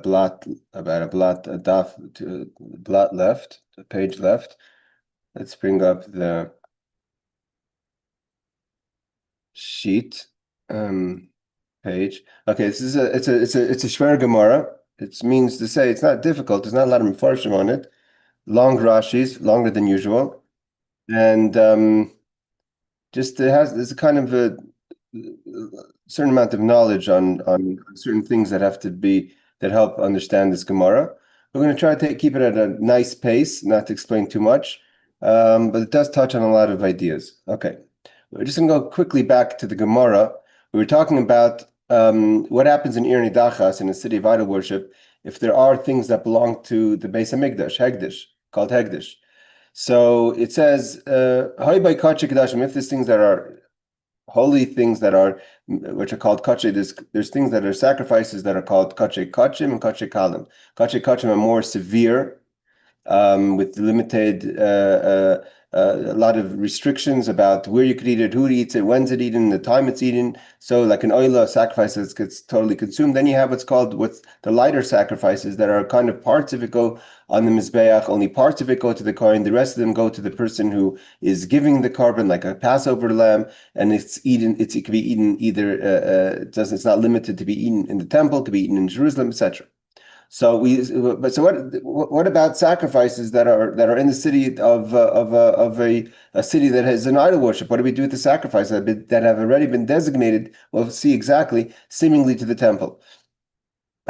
blot left, a page left. Let's bring up the sheet page. Okay, it's a Shver Gemara. It means to say it's not difficult. There's not a lot of mefarshim on it. Long Rashis, longer than usual, and there's a kind of a certain amount of knowledge on certain things that help understand this Gemara. We're going to try to keep it at a nice pace, not to explain too much, but it does touch on a lot of ideas. Okay, we're just going to go quickly back to the Gemara. We were talking about what happens in Ir Hanidachas, in the city of idol worship, if there are things that belong to the Beis Hamikdash, Hegdish, called Hegdish. So it says, if there's things that are holy things which are called kache, there's things that are sacrifices that are called kache kachim and kache kalim. Kache kachim are more severe, with limited a lot of restrictions about where you could eat it, who eats it, when's it eaten, the time it's eaten. So like an oila sacrifice that gets totally consumed. Then you have what's the lighter sacrifices that are kind of parts of it go on the mizbeach, only parts of it go to the kohen, the rest of them go to the person who is giving the carbon, like a Passover lamb, and it can be eaten either, it's not limited to be eaten in the temple, to be eaten in Jerusalem, etc. So what about sacrifices that are in the city of a city that has an idol worship? What do we do with the sacrifices that have already been designated? We'll see exactly, seemingly to the temple.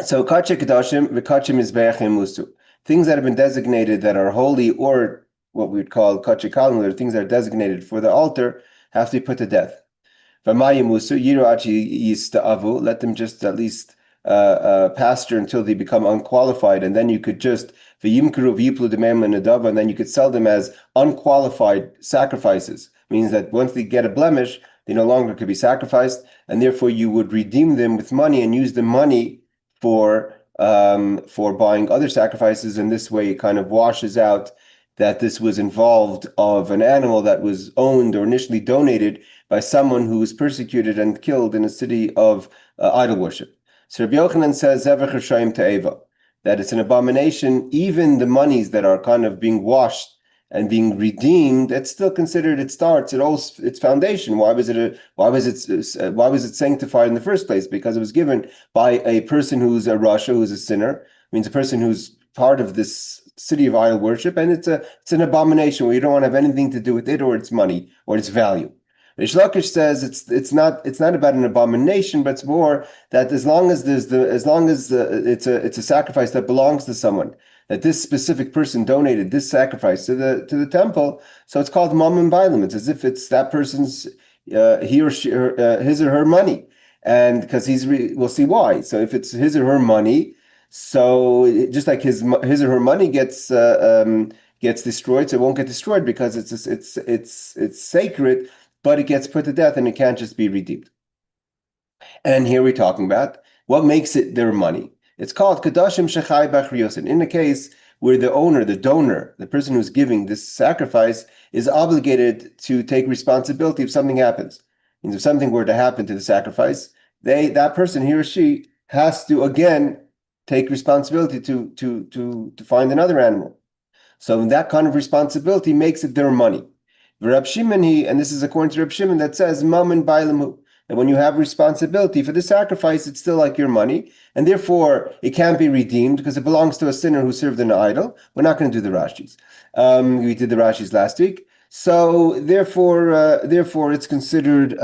So kache kedashim v'kache mizbeachim musu, things that have been designated that are holy, or what we would call kache kalim, that are things that are designated for the altar, have to be put to death. V'mayim musu yiru achi yista'avu, let them just at least pasture until they become unqualified, and then you could just and then you could sell them as unqualified sacrifices. Means that once they get a blemish, they no longer could be sacrificed, and therefore you would redeem them with money and use the money for buying other sacrifices. And this way, it kind of washes out that this was involved of an animal that was owned or initially donated by someone who was persecuted and killed in a city of idol worship. So Rabbi Yochanan says Zevach Rishayim Te'eva, that it's an abomination. Even the monies that are kind of being washed and being redeemed, it's still considered its foundation. Why was it sanctified in the first place? Because it was given by a person who's a rasha, who's a sinner, means a person who's part of this city of idol worship, and it's an abomination where you don't want to have anything to do with it or its money or its value. Rish Lakish says it's not about an abomination, but it's more that as long as it's a sacrifice that belongs to someone, that this specific person donated this sacrifice to the temple, so it's called mamon bailim. It's as if it's that person's he or she his or her money, and because we'll see why. So if it's his or her money, so just like his or her money gets destroyed, so it won't get destroyed because it's sacred. But it gets put to death and it can't just be redeemed. And here we're talking about what makes it their money. It's called Kadashim Shechai Bachriosin. In the case where the owner, the donor, the person who's giving this sacrifice is obligated to take responsibility if something happens. And if something were to happen to the sacrifice, that person, he or she, has to again take responsibility to find another animal. So that kind of responsibility makes it their money. Reb Shimon, and this is according to Reb Shimon, that says mamon bailamu, that when you have responsibility for the sacrifice, it's still like your money, and therefore it can't be redeemed because it belongs to a sinner who served an idol. We're not going to do the Rashis. We did the Rashis last week, so therefore it's considered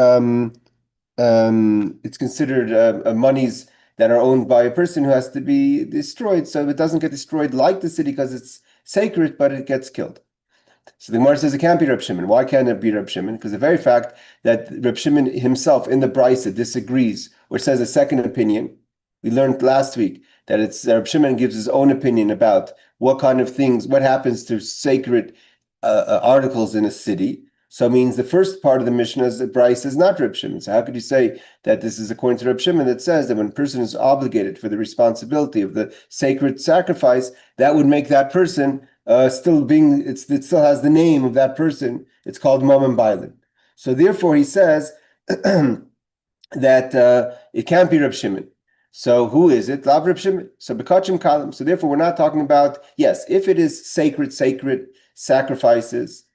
monies that are owned by a person who has to be destroyed. So it doesn't get destroyed like the city because it's sacred, but it gets killed. So the Gemara says it can't be Reb Shimon. Why can't it be Reb Shimon? Because the very fact that Reb Shimon himself in the Brisa disagrees or says a second opinion, we learned last week that it's Reb Shimon gives his own opinion about what kind of things, what happens to sacred articles in a city. So it means the first part of the Mishnah's Brisa is not Reb Shimon. So how could you say that this is according to Reb Shimon that says that when a person is obligated for the responsibility of the sacred sacrifice, that would make that person it still has the name of that person. It's called mamon bailim. So therefore he says that it can't be Reb Shimon. So who is it? Lav Reb Shimon. So Bekachim Kalim. So therefore, we're not talking about, yes, if it is sacred sacrifices.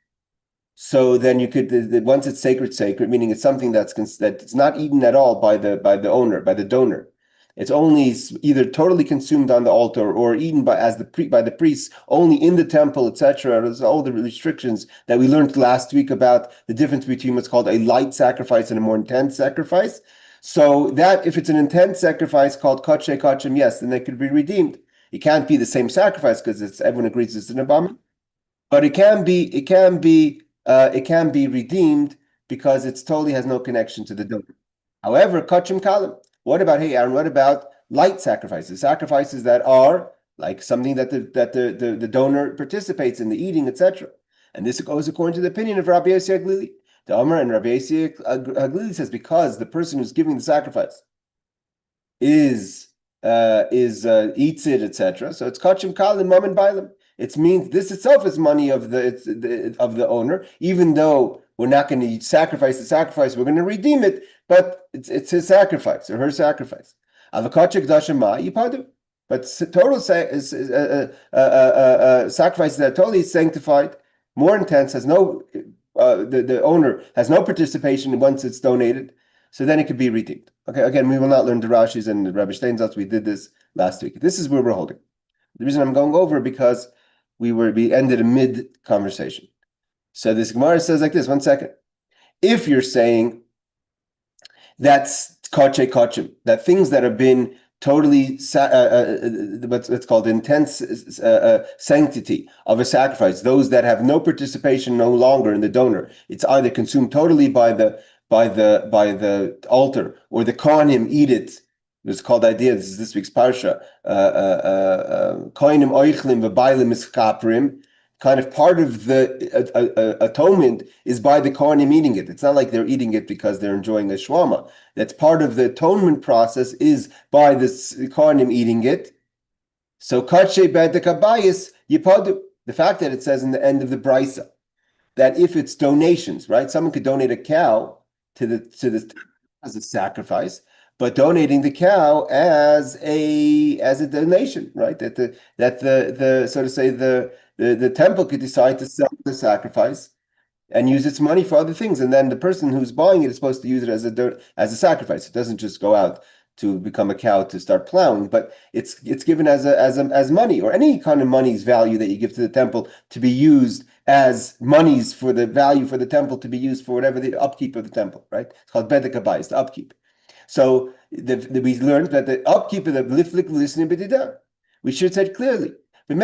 So then you could, once it's sacred, meaning it's something that's not eaten at all by the owner, by the donor. It's only either totally consumed on the altar or eaten by the priests only in the temple, etc. There's all the restrictions that we learned last week about the difference between what's called a light sacrifice and a more intense sacrifice. So that if it's an intense sacrifice called kachim kachim, yes, then they could be redeemed. It can't be the same sacrifice because everyone agrees it's an abomination, but it can be redeemed because it totally has no connection to the donor. However, kachim kalim. What about, hey Aaron, what about light sacrifices? Sacrifices that are like something that the donor participates in, the eating, etc. And this goes according to the opinion of Rabbi Yossi Haglili. The Omer and Rabbi Yossi Haglili says because the person who's giving the sacrifice eats it, etc. So it's kachim kalim mom and bailim. It means this itself is money of the owner, even though we're not going to sacrifice the sacrifice, we're going to redeem it, but it's his sacrifice or her sacrifice. But total sacrifice that totally sanctified, more intense, has no the owner has no participation once it's donated, so then it could be redeemed. Okay, again, we will not learn the Rashis and the Rabbi Steinsaltz. We did this last week. This is where we're holding. The reason I'm going over because we ended a mid conversation. So this Gemara says like this. 1 second. If you're saying that's kachim, that things that have been totally what's called intense sanctity of a sacrifice, those that have no participation no longer in the donor, it's either consumed totally by the altar or the kohanim eat it. It's called the idea. This is this week's parsha. Kohanim oichlim v'bailim iskaprim. Kind of part of the atonement is by the kohanim eating it. It's not like they're eating it because they're enjoying a shwama. That's part of the atonement process is by the kohanim eating it. So katshe bedekabayis yipadu. The fact that it says in the end of the brisa that if it's donations, right? Someone could donate a cow to the as a sacrifice, but donating the cow as a donation, right? That the so to say the temple could decide to sell the sacrifice and use its money for other things, and then the person who's buying it is supposed to use it as a sacrifice. It doesn't just go out to become a cow to start plowing, but it's given as money or any kind of money's value that you give to the temple to be used as monies for the value for the temple to be used for whatever the upkeep of the temple, right? It's called bedek habayis, the upkeep. So we learned that the upkeep of the liflik listening b'didah. We should have said clearly. When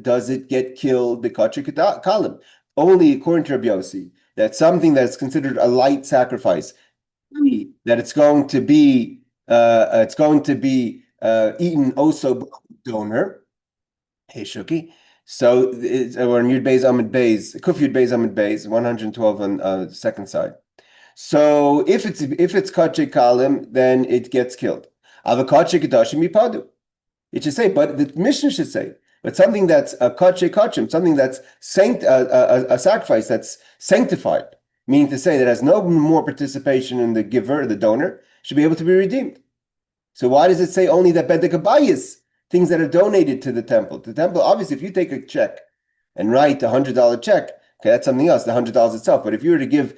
does it get killed? The kalim only according to Rabbi Yossi that something that's considered a light sacrifice, that it's going to be eaten also by the donor. Hey Shuki. So we're on Yud Beis Amid Beis, Kuf Yud Beis Amid Beis, 112 on the second side. So if it's kachei kalim, then it gets killed. Avakachei kedashim yipadu. It should say, but the Mishnah should say, but something that's a kachei kachim, something that's a sacrifice that's sanctified, meaning to say that has no more participation in the giver, the donor, should be able to be redeemed. So why does it say only that bedek habayis, things that are donated to the temple? The temple, obviously, if you take a check and write $100 check, okay, that's something else, the $100 itself. But if you were to give,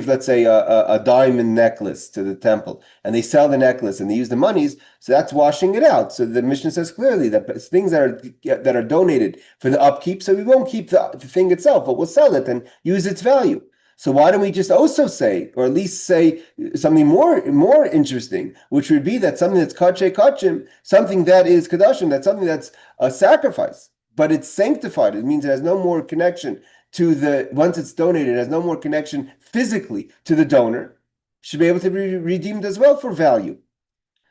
let's say, a diamond necklace to the temple, and they sell the necklace and they use the monies, so that's washing it out. So the Mishnah says clearly that things that are donated for the upkeep, so we won't keep the thing itself, but we'll sell it and use its value. So why don't we just also say, or at least say something more interesting, which would be that something that's kachei kachim, something that is kadashim, that's something that's a sacrifice, but it's sanctified. It means it has no more connection to once it's donated, it has no more connection physically to the donor, should be able to be redeemed as well for value.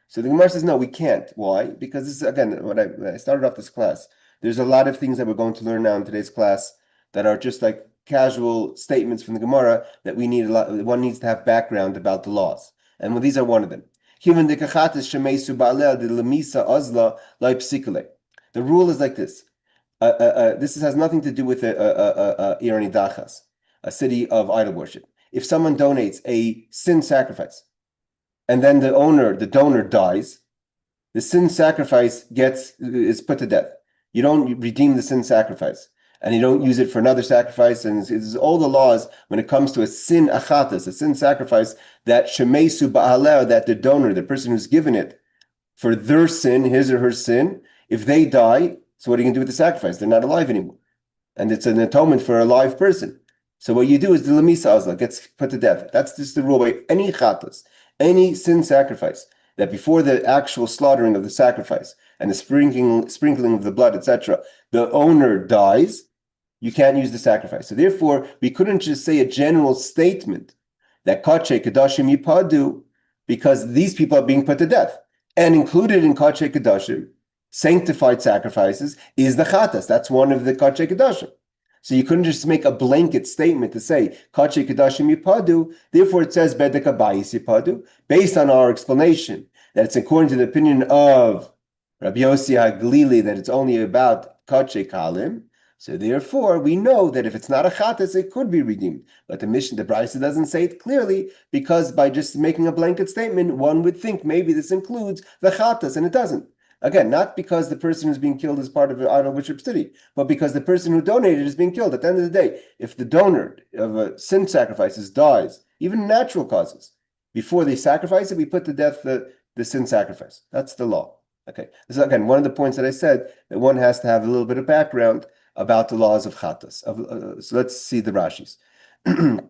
So the Gemara says, no, we can't. Why? Because this is, again, when I started off this class, there's a lot of things that we're going to learn now in today's class that are just like casual statements from the Gemara that one needs to have background about the laws. And these are one of them. The rule is like this. This has nothing to do with Ir Hanidachas, a city of idol worship. If someone donates a sin sacrifice, and then the donor dies, the sin sacrifice is put to death. You don't redeem the sin sacrifice, and you don't use it for another sacrifice. And it's all the laws when it comes to a sin achatas, a sin sacrifice, that shemesu ba'aleh, that the donor, the person who's given it, for their sin, his or her sin, if they die, so what are you going to do with the sacrifice? They're not alive anymore. And it's an atonement for a live person. So what you do is the lemisa azla gets put to death. That's just the rule by any chatas, any sin sacrifice, that before the actual slaughtering of the sacrifice and the sprinkling of the blood, etc., the owner dies, you can't use the sacrifice. So therefore, we couldn't just say a general statement that kache kadashim yipadu, because these people are being put to death. And included in kache kadashim, sanctified sacrifices, is the chatas. That's one of the kache kadashim. So you couldn't just make a blanket statement to say kache kadashim yipadu. Therefore, it says bedek abayis yipadu, based on our explanation that it's according to the opinion of Rabbi Yossi HaGlili that it's only about kache kalim. So therefore, we know that if it's not a chatas, it could be redeemed. But the Brisa doesn't say it clearly, because by just making a blanket statement, one would think maybe this includes the chatas, and it doesn't. Again, not because the person who's being killed is part of an idol worship city, but because the person who donated is being killed. At the end of the day, if the donor of a sin sacrifices dies, even natural causes, before they sacrifice it, we put to death the sin sacrifice. That's the law. Okay. This is, again, one of the points that I said, that one has to have a little bit of background about the laws of chatas. So let's see the Rashis. The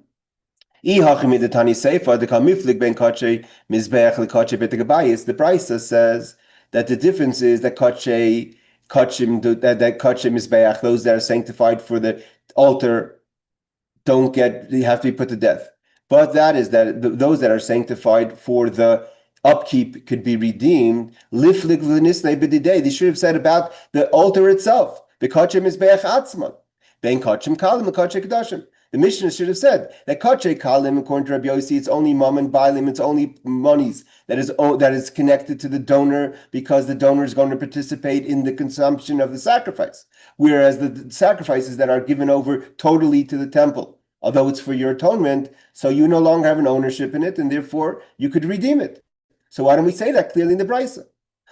Brisa says that the difference is that kachim mizbeach, those that are sanctified for the altar, they have to be put to death. But that is that those that are sanctified for the upkeep could be redeemed. They should have said about the altar itself. The kachim is be'ach atzman. Ben kachim kalim, the kachim kedashim. The Mishnah should have said that kachim kalim, according to Rabbi Yossi, it's only mom and bailim, it's only monies that is connected to the donor, because the donor is going to participate in the consumption of the sacrifice. Whereas the sacrifices that are given over totally to the temple, although it's for your atonement, so you no longer have an ownership in it, and therefore you could redeem it. So why don't we say that clearly in the Brisa?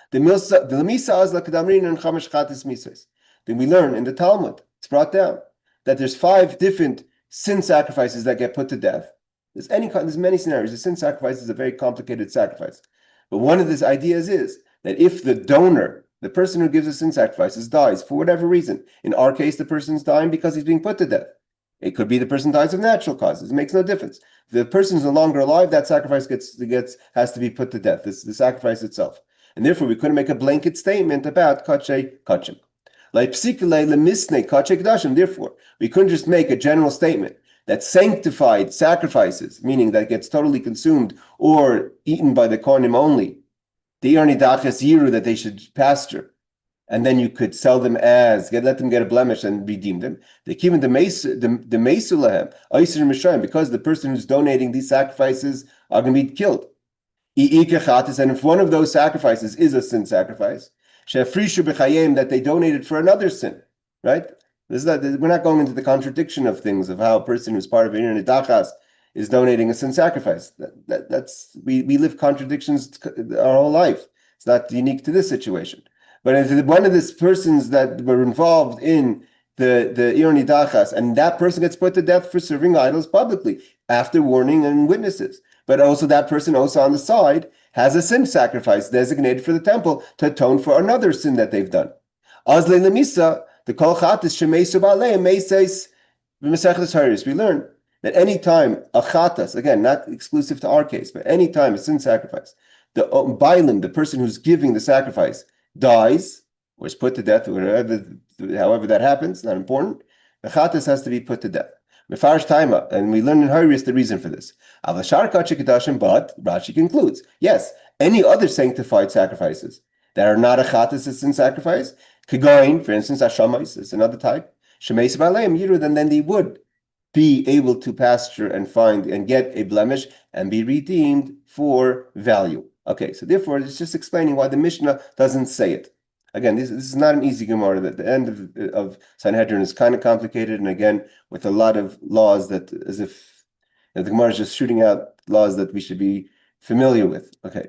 The lemisa azla kadamrin and chamash chatis misas. Then we learn in the Talmud, it's brought down, that there's 5 different sin sacrifices that get put to death. There's many scenarios. The sin sacrifice is a very complicated sacrifice. But one of these ideas is that if the donor, the person who gives the sin sacrifices, dies for whatever reason, in our case, the person's dying because he's being put to death. It could be the person dies of natural causes. It makes no difference. If the person's no longer alive, that sacrifice has to be put to death, the sacrifice itself. And therefore, we couldn't make a blanket statement about kachim. Therefore, we couldn't just make a general statement that sanctified sacrifices, meaning that gets totally consumed or eaten by the kohanim only, the Ir Hanidachas yiru, that they should pasture, and then you could sell them let them get a blemish and redeem them. They keep in the meisulahem, because the person who's donating these sacrifices are going to be killed. And if one of those sacrifices is a sin sacrifice, that they donated for another sin, right? We're not going into the contradiction of things, of how a person who's part of Ir Hanidachas is donating a sin sacrifice. We live contradictions our whole life. It's not unique to this situation. But if one of these persons that were involved in the Ir Hanidachas, and that person gets put to death for serving idols publicly after warning and witnesses, but also that person also on the side has a sin sacrifice designated for the temple to atone for another sin that they've done. Azle lemisa, the kol chatas shemeisu ba'alei meiseis b'mesechtes haris. We learn that any time a chatas, again, not exclusive to our case, but any time a sin sacrifice, the bailim, the person who's giving the sacrifice, dies or is put to death, or however that happens, not important, the chatas has to be put to death. Mefarish taima, and we learn in Haris the reason for this. But Rashi concludes, yes, any other sanctified sacrifices that are not a chatas, a sin sacrifice, Kigoin, for instance, Hashamais is another type, Shemeis Baleim Yiru, then they would be able to pasture and find and get a blemish and be redeemed for value. Okay, so therefore, it's just explaining why the Mishnah doesn't say it. Again, this is not an easy Gemara. The end of Sanhedrin is kind of complicated, and again, with a lot of laws that, as if the Gemara is just shooting out laws that we should be familiar with. Okay.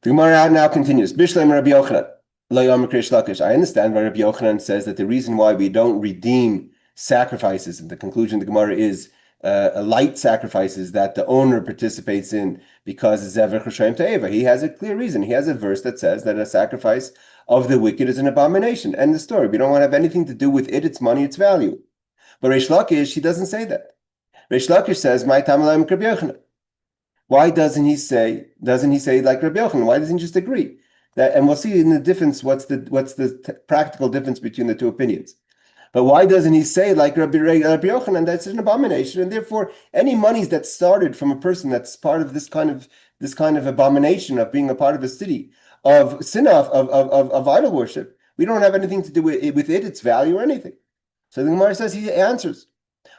The Gemara now continues. Bishleim Rabbi Yochanan. I understand why Rabbi Yochanan says that the reason why we don't redeem sacrifices, and the conclusion of the Gemara is a light sacrifices that the owner participates in because it's Zevach Rishayim Ta'eva. He has a clear reason. He has a verse that says that a sacrifice of the wicked is an abomination. End the story. We don't want to have anything to do with it, its money, its value. But Reish Lakish, he doesn't say that. Reish Lakish says, "My Tamalayim Rabbi Yochanan." Why doesn't he say like Rabbi Yochanan? Why doesn't he just agree? And we'll see in the difference what's the practical difference between the two opinions. But why doesn't he say like Rabbi Yochanan that's an abomination, and therefore any monies that started from a person that's part of this kind of abomination of being a part of a city of sin of idol worship, we don't have anything to do with it, its value or anything. So the Gemara says he answers.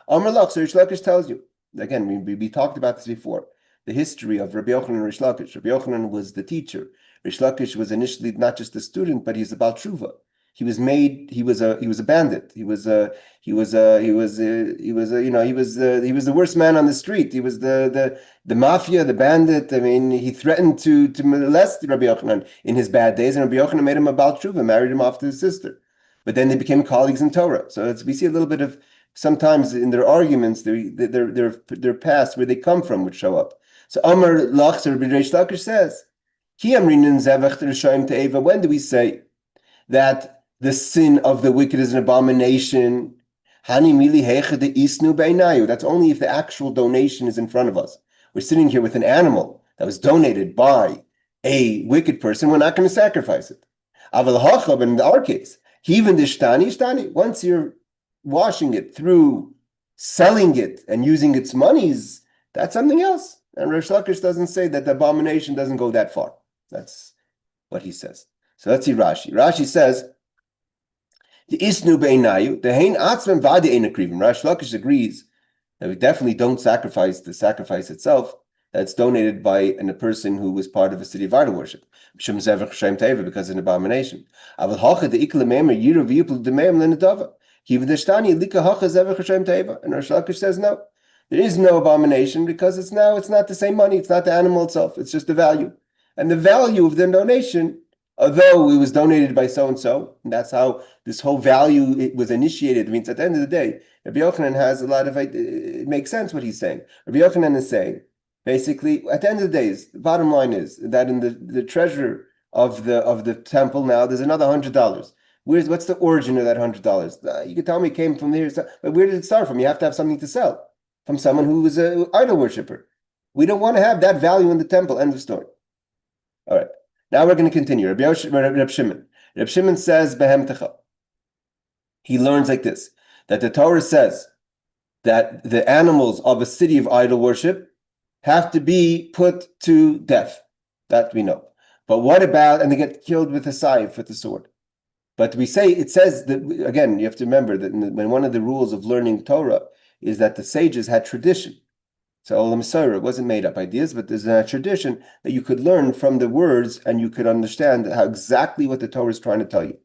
Amar Lach, so Rish Lakish tells you again. We talked about this before. The history of Rabbi Yochanan and Rish Lakish. Rabbi Yochanan was the teacher. Rish Lakish was initially not just a student, but he's a Baal Tshuva. He was a bandit. He was the worst man on the street. He was the mafia, the bandit. I mean, he threatened to molest Rabbi Yochanan in his bad days, and Rabbi Yochanan made him a Baal Tshuva, married him off to his sister. But then they became colleagues in Torah. So we see a little bit of sometimes in their arguments, their past, where they come from, would show up. So Amar Lachzer B'Reish Lakish says, when do we say that the sin of the wicked is an abomination? That's only if the actual donation is in front of us. We're sitting here with an animal that was donated by a wicked person. We're not going to sacrifice it. But in our case, once you're washing it through selling it and using its monies, that's something else. And Rish Lakish doesn't say that the abomination doesn't go that far. That's what he says. So let's see Rashi. Rashi says, the isnu beinayu, the hein atzmem vadi ein akrivim. Rish Lakish agrees that we definitely don't sacrifice the sacrifice itself that's donated by a person who was part of a city of idol worship. Because it's an abomination. And Rish Lakish says no. There is no abomination because it's not the same money. It's not the animal itself. It's just the value. And the value of the donation, although it was donated by so-and-so, and that's how this whole value it was initiated. It means at the end of the day, Rabbi Yochanan has a lot of, it makes sense what he's saying. Rabbi Yochanan is saying, basically, at the end of the day, the bottom line is that in the treasure of the temple now, there's another $100. What's the origin of that $100? You could tell me it came from here, but where did it start from? You have to have something to sell from someone who was an idol worshiper. We don't want to have that value in the temple. End of story. All right. Now we're going to continue. Reb Shimon. Reb Shimon says, Behem Techa. He learns like this, that the Torah says that the animals of a city of idol worship have to be put to death. That we know. But what about, and they get killed with a scythe, with the sword. But we say, it says that, again, you have to remember that when one of the rules of learning Torah is that the sages had tradition. So Olam Sorah wasn't made up ideas, but there's a tradition that you could learn from the words and you could understand how exactly what the Torah is trying to tell you.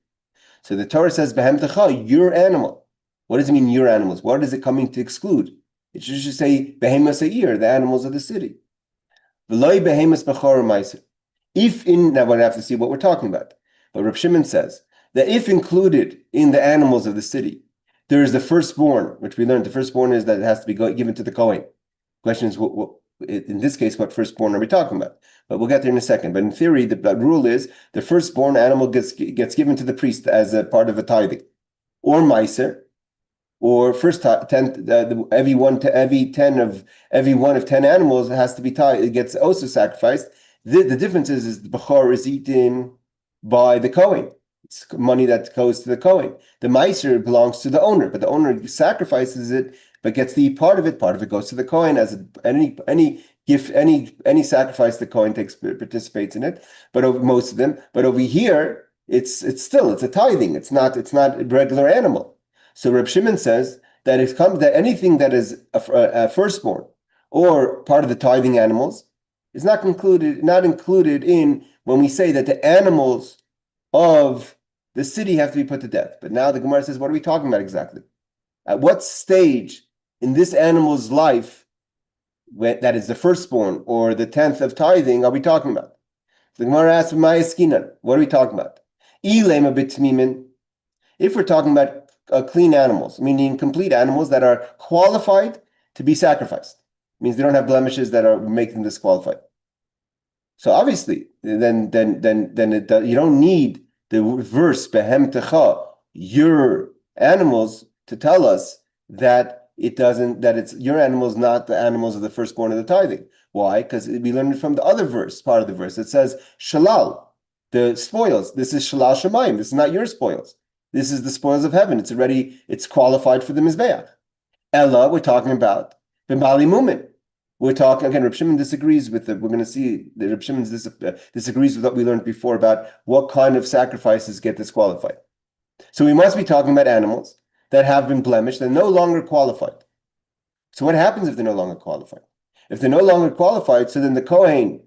So the Torah says, Behem Techa, your animal. What does it mean, your animals? What is it coming to exclude? It should just say, Behemas Ha'ir, the animals of the city. V'loi Behemas B'chor Meiser. Now we'll have to see what we're talking about. But Reb Shimon says that if included in the animals of the city, there is the firstborn, which we learned. The firstborn is that it has to be given to the Kohen. Question is, in this case, what firstborn are we talking about? But we'll get there in a second. But in theory, the rule is the firstborn animal gets given to the priest as a part of a tithing, or meiser, or first 10. Every one of 10 animals has to be tithed. It gets also sacrificed. The difference is the bechor is eaten by the Kohen. It's money that goes to the Kohen. The meiser belongs to the owner, but the owner sacrifices it, but gets to eat part of it. Part of it goes to the Kohen as any gift, any sacrifice the Kohen participates in it. But most of them. But over here, it's a tithing. It's not a regular animal. So Reb Shimon says that that anything that is a firstborn or part of the tithing animals is not included in when we say that the animals of the city have to be put to death. But now the Gemara says, what are we talking about exactly? At what stage in this animal's life that is the firstborn or the 10th of tithing are we talking about? The Gemara asks, what are we talking about? If we're talking about clean animals, meaning complete animals that are qualified to be sacrificed, means they don't have blemishes that are make them disqualified. So obviously, then you don't need the verse behem techa, your animals, to tell us that it's your animals, not the animals of the firstborn of the tithing. Why? Because we learned it from the other verse, part of the verse. It says shalal, the spoils. This is shalal shemayim. This is not your spoils. This is the spoils of heaven. It's qualified for the mizbeach. Ella, we're talking about b'mali mumin. We're talking again. Reb Shimon disagrees with we're going to see that Reb Shimon disagrees with what we learned before about what kind of sacrifices get disqualified. So we must be talking about animals that have been blemished and no longer qualified. So what happens if they're no longer qualified? If they're no longer qualified, so then the Kohen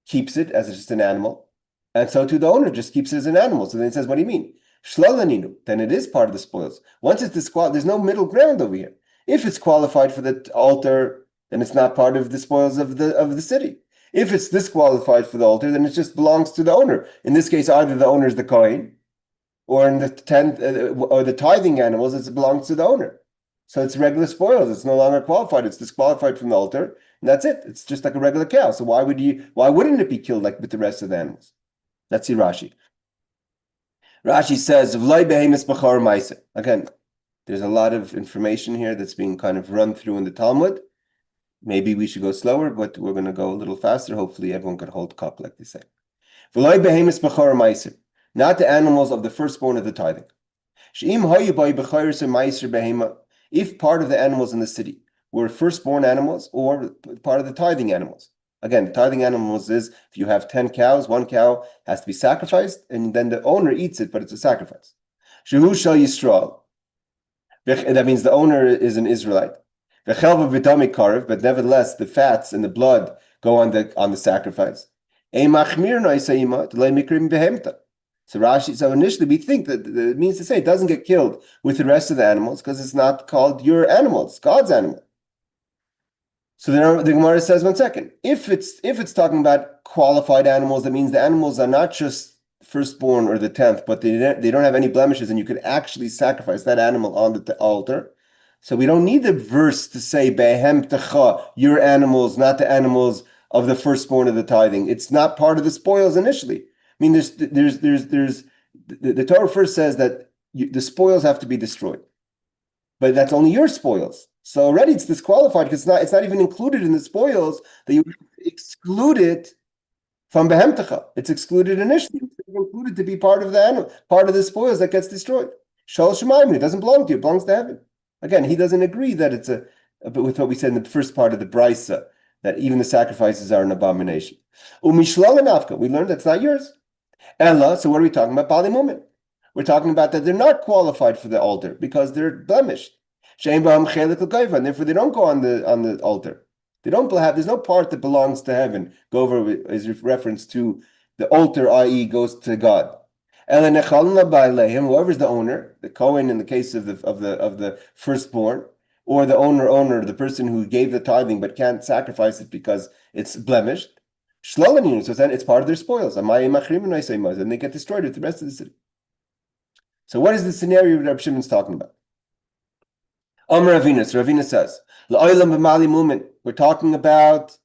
keeps it as just an animal, and so too the owner just keeps it as an animal. So then it says, what do you mean? Shlolaninu, then it is part of the spoils. Once it's disqualified, there's no middle ground over here. If it's qualified for the altar, then it's not part of the spoils of the city. If it's disqualified for the altar, then it just belongs to the owner. In this case, either the owner is the Kohen, or in the 10th or the tithing animals, it belongs to the owner. So it's regular spoils. It's no longer qualified. It's disqualified from the altar, and that's it. It's just like a regular cow. So why wouldn't it be killed like with the rest of the animals? Let's see Rashi. Rashi says, again, there's a lot of information here that's being kind of run through in the Talmud. Maybe we should go slower, but we're going to go a little faster. Hopefully everyone can hold cup, like they say. Not the animals of the firstborn of the tithing. If part of the animals in the city were firstborn animals or part of the tithing animals. Again, the tithing animals is if you have 10 cows, one cow has to be sacrificed, and then the owner eats it, but it's a sacrifice. Shehu shel Yisrael. That means the owner is an Israelite. But nevertheless, the fats and the blood go on the sacrifice. So Rashi, so initially we think that it means to say it doesn't get killed with the rest of the animals because it's not called your animal, it's God's animal. So then the Gemara says, one second, if it's talking about qualified animals, that means the animals are not just firstborn or the 10th, but they don't have any blemishes, and you could actually sacrifice that animal on the altar. So we don't need the verse to say behem techa, your animals, not the animals of the firstborn of the tithing. It's not part of the spoils initially. I mean, the Torah first says that the spoils have to be destroyed, but that's only your spoils. So already it's disqualified because it's not even included in the spoils that you exclude it from behem techa. It's excluded initially. It's included to be part of the animal, part of the spoils that gets destroyed. Shal shemayim, it doesn't belong to you; it belongs to heaven. Again, he doesn't agree that it's with what we said in the first part of the brisa, that even the sacrifices are an abomination. Umishla lenafka, we learned that's not yours. Ella, so what are we talking about? Bali mumin. We're talking about that they're not qualified for the altar because they're blemished. And therefore they don't go on the altar. They don't have, there's no part that belongs to heaven. Go over is reference to the altar, i.e., goes to God. Whoever's the owner, the Kohen in the case of the firstborn, or the owner, the person who gave the tithing but can't sacrifice it because it's blemished. So it's part of their spoils, and they get destroyed with the rest of the city. So what is the scenario that Reb Shimon's talking about? Ravina says, we're talking about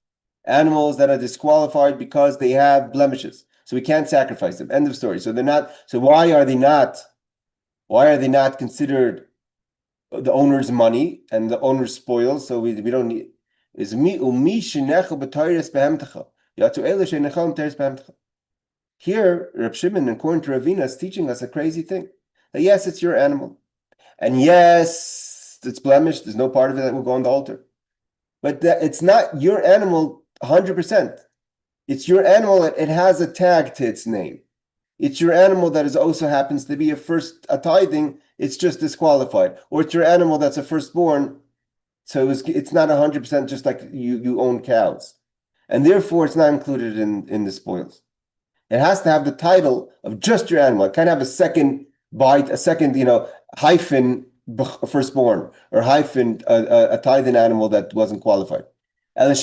animals that are disqualified because they have blemishes. So we can't sacrifice them. End of story. So they're not. So why are they not considered the owner's money and the owner's spoils? So we don't need. Is mi shenechel b'tayres behem techa. Yatu ele shenechel b'tayres behem techa. Here, Reb Shimon, according to Ravina, is teaching us a crazy thing. That yes, it's your animal, and yes, it's blemished. There's no part of it that will go on the altar, but it's not your animal 100%. It's your animal. It has a tag to its name. It's your animal that is also happens to be a tithing. It's just disqualified, or it's your animal that's a firstborn. So it's not 100% just like you own cows, and therefore it's not included in the spoils. It has to have the title of just your animal. It can't have a second bite, a second hyphen firstborn or hyphen a tithing animal that wasn't qualified. And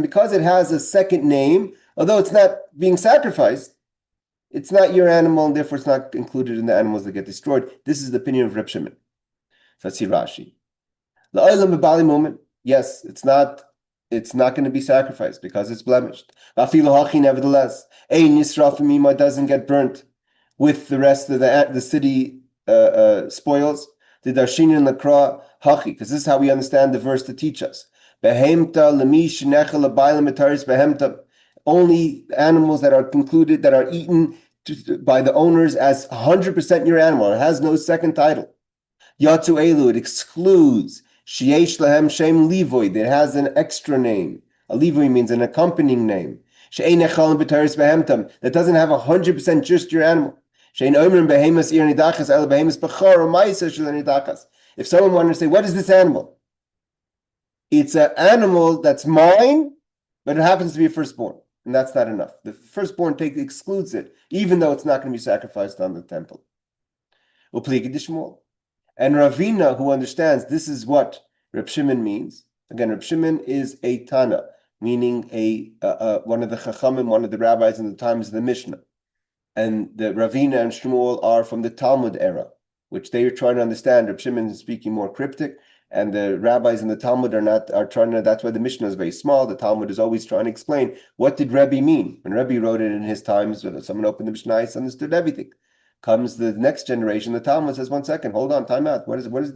because it has a second name, although it's not being sacrificed, it's not your animal, and therefore it's not included in the animals that get destroyed. This is the opinion of Reb Shimon. So let's see Rashi. Yes, it's not going to be sacrificed because it's blemished. Nevertheless, doesn't get burnt with the rest of the city spoils. The darshin in lakra hachi, because this is how we understand the verse to teach us. Only animals that are concluded, that are eaten by the owners as 100% your animal. It has no second title. Yatsu Elu, it excludes. Sheyesh Lahem Shem Livoid, it has an extra name. A Livoid means an accompanying name. She'ein Echal B'Taris Behemtam, that doesn't have 100% just your animal. She'ein Omer Behemas Ir Hanidachas El Behemas Bechor U'Maisa Shel Hanidachas. If someone wanted to say, what is this animal? It's an animal that's mine, but it happens to be a firstborn. And that's not enough. The firstborn excludes it, even though it's not going to be sacrificed on the temple. Upligi Dishmol. And Ravina, who understands this is what Reb Shimon means. Again, Reb Shimon is a Tana, meaning one of the Chachamim, one of the rabbis in the times of the Mishnah. And the Ravina and Shmuel are from the Talmud era, which they are trying to understand. Reb Shimon is speaking more cryptic, and the rabbis in the Talmud are trying to. That's why the Mishnah is very small. The Talmud is always trying to explain what did Rebbe mean. When Rebbe wrote it in his times, someone opened the Mishnah, he understood everything. Comes the next generation, the Talmud says, 1 second, hold on, time out. What are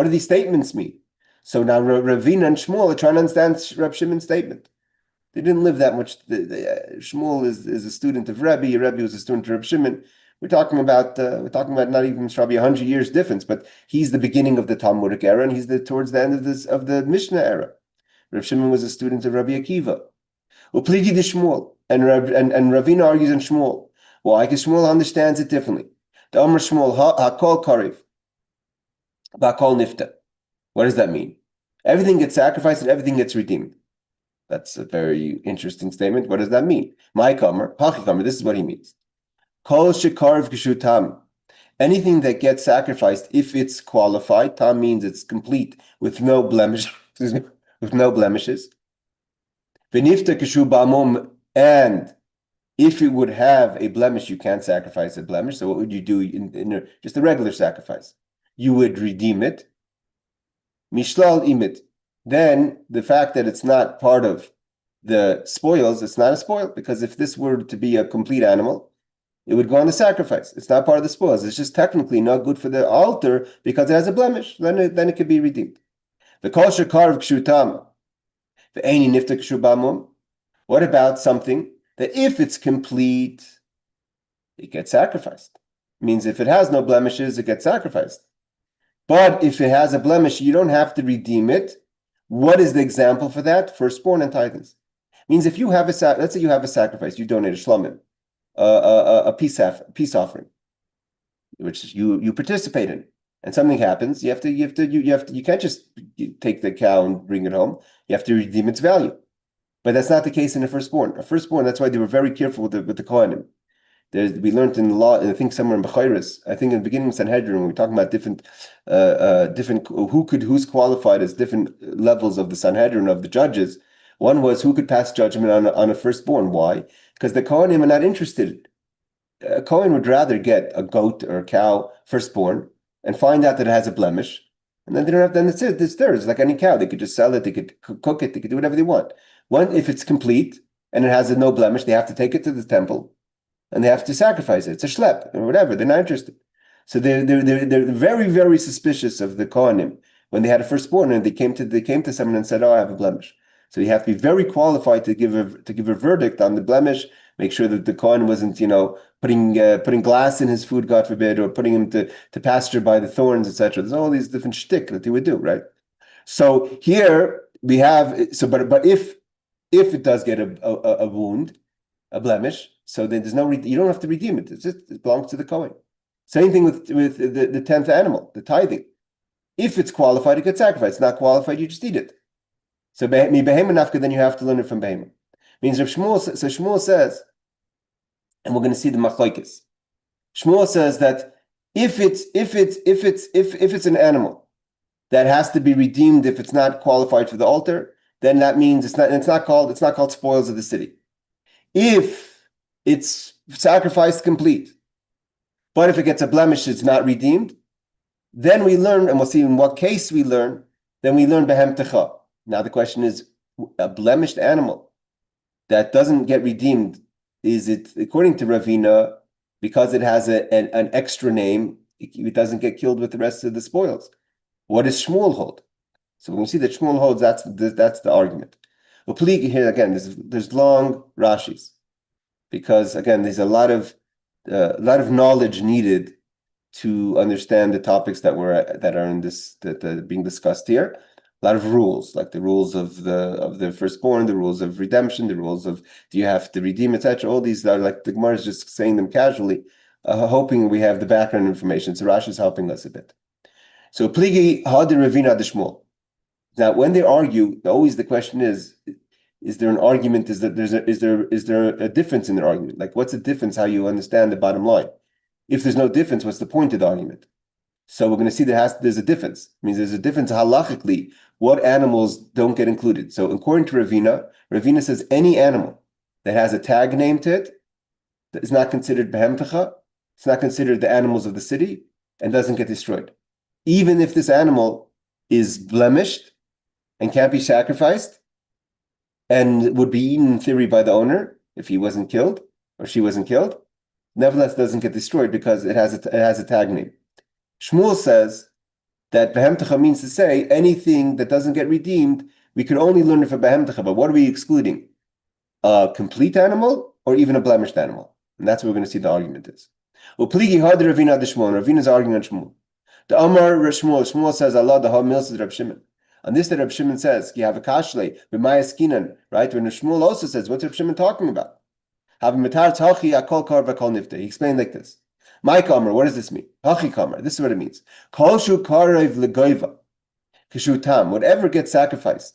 these statements mean? So now Ravina and Shmuel are trying to understand Reb Shimon's statement. They didn't live that much. Shmuel is a student of Rebbe. Rebbe was a student of Reb Shimon. We're talking about not even probably 100 years difference, but he's the beginning of the Talmudic era, and he's towards the end of the Mishnah era. Reb Shimon was a student of Rabbi Akiva. Upligi de Shmuel, and Ravina argues in Shmuel. Why? Because Shmuel understands it differently. The Amr Shmuel hakol karev, bakol nifta. What does that mean? Everything gets sacrificed and everything gets redeemed. That's a very interesting statement. What does that mean? My kamer, hachi kamer. This is what he means. Kol shekarv kishu tam. Anything that gets sacrificed, if it's qualified, tam means it's complete with no blemish. With no blemishes. V'nifta kishu ba'amom, and if it would have a blemish, you can't sacrifice a blemish. So what would you do in just a regular sacrifice? You would redeem it. Mishlal imit. Then the fact that it's not part of the spoils, it's not a spoil, because if this were to be a complete animal, it would go on the sacrifice. It's not part of the spoils. It's just technically not good for the altar because it has a blemish. Then it could be redeemed. The kol shekarv kshutam, the eini nifta kshubamum. What about something that if it's complete, it gets sacrificed? It means if it has no blemishes, it gets sacrificed. But if it has a blemish, you don't have to redeem it. What is the example for that? Firstborn and tithes. Means if you have let's say you have a sacrifice, you donate a shlomim, a peace offering, which you participate in, and something happens, you can't just take the cow and bring it home. You have to redeem its value. But that's not the case in a firstborn. A firstborn, that's why they were very careful with the Kohanim. We learned in the law, I think somewhere in Bechairis, I think in the beginning of Sanhedrin, when we're talking about different who's qualified as different levels of the Sanhedrin, of the judges. One was who could pass judgment on a firstborn. Why? Because the Kohanim are not interested. A Kohen would rather get a goat or a cow firstborn and find out that it has a blemish, and then they don't have. Then it's theirs. Like any cow, they could just sell it. They could cook it. They could do whatever they want. If it's complete and it has no blemish, they have to take it to the temple. And they have to sacrifice it. It's a shlep or whatever. They're not interested. So they're very, very suspicious of the Kohanim when they had a firstborn and they came to someone and said, "Oh, I have a blemish." So you have to be very qualified to give a verdict on the blemish. Make sure that the Kohen wasn't, putting glass in his food, God forbid, or putting him to pasture by the thorns, etc. There's all these different shtick that they would do, right? So here we have but if it does get a wound, a blemish, so then there's you don't have to redeem it. It belongs to the Kohen. Same thing with the 10th animal, the tithing. If it's qualified, it gets sacrificed. It's not qualified, you just eat it. So mi behema nafka, then you have to learn it from behema. Means if Shmuel says, and we're going to see the machlokes. Shmuel says that if it's an animal that has to be redeemed if it's not qualified for the altar, then that means it's not called spoils of the city. If it's sacrificed complete, but if it gets a blemish, it's not redeemed, then we learn, and we'll see in what case we learn, then we learn behem techa. Now the question is, a blemished animal that doesn't get redeemed, is it, according to Ravina, because it has an extra name, it doesn't get killed with the rest of the spoils? What does Shmuel hold? So when we see that Shmuel holds, that's the argument. Here again, there's long Rashis, because again, there's a lot of knowledge needed to understand the topics that are in this that are being discussed here. A lot of rules, like the rules of the firstborn, the rules of redemption, the rules of do you have to redeem, etc. All these are like the Gemara is just saying them casually, hoping we have the background information. So Rashi is helping us a bit. So pligi hadir ravina d'shmuel. Now, when they argue, always the question is there an argument? Is there a difference in their argument? Like, what's the difference? How you understand the bottom line? If there's no difference, what's the point of the argument? So we're going to see there's a difference. It means there's a difference halachically. What animals don't get included? So according to Ravina says any animal that has a tag name to it that is not considered behem techa, it's not considered the animals of the city, and doesn't get destroyed. Even if this animal is blemished and can't be sacrificed and would be eaten in theory by the owner if he wasn't killed or she wasn't killed, nevertheless doesn't get destroyed because it has a tag name. Shmuel says that behem techa means to say anything that doesn't get redeemed, we could only learn it for behem techa, but what are we excluding? A complete animal or even a blemished animal? And that's what we're going to see the argument is. Ravina's arguing on Shmuel. The Amar Shmuel says, Allah the Hamil says Reb Shimon. On this that Reb Shimon says, you have a kashle, b'maya skinan, right? When Shmuel also says, what's Reb Shimon talking about? Have a metar tachi akol kar v'kol nifte. He explained like this. My kamer, what does this mean? Hachi kamer, this is what it means. Kol shu karev legoiva, kishu tam, whatever gets sacrificed,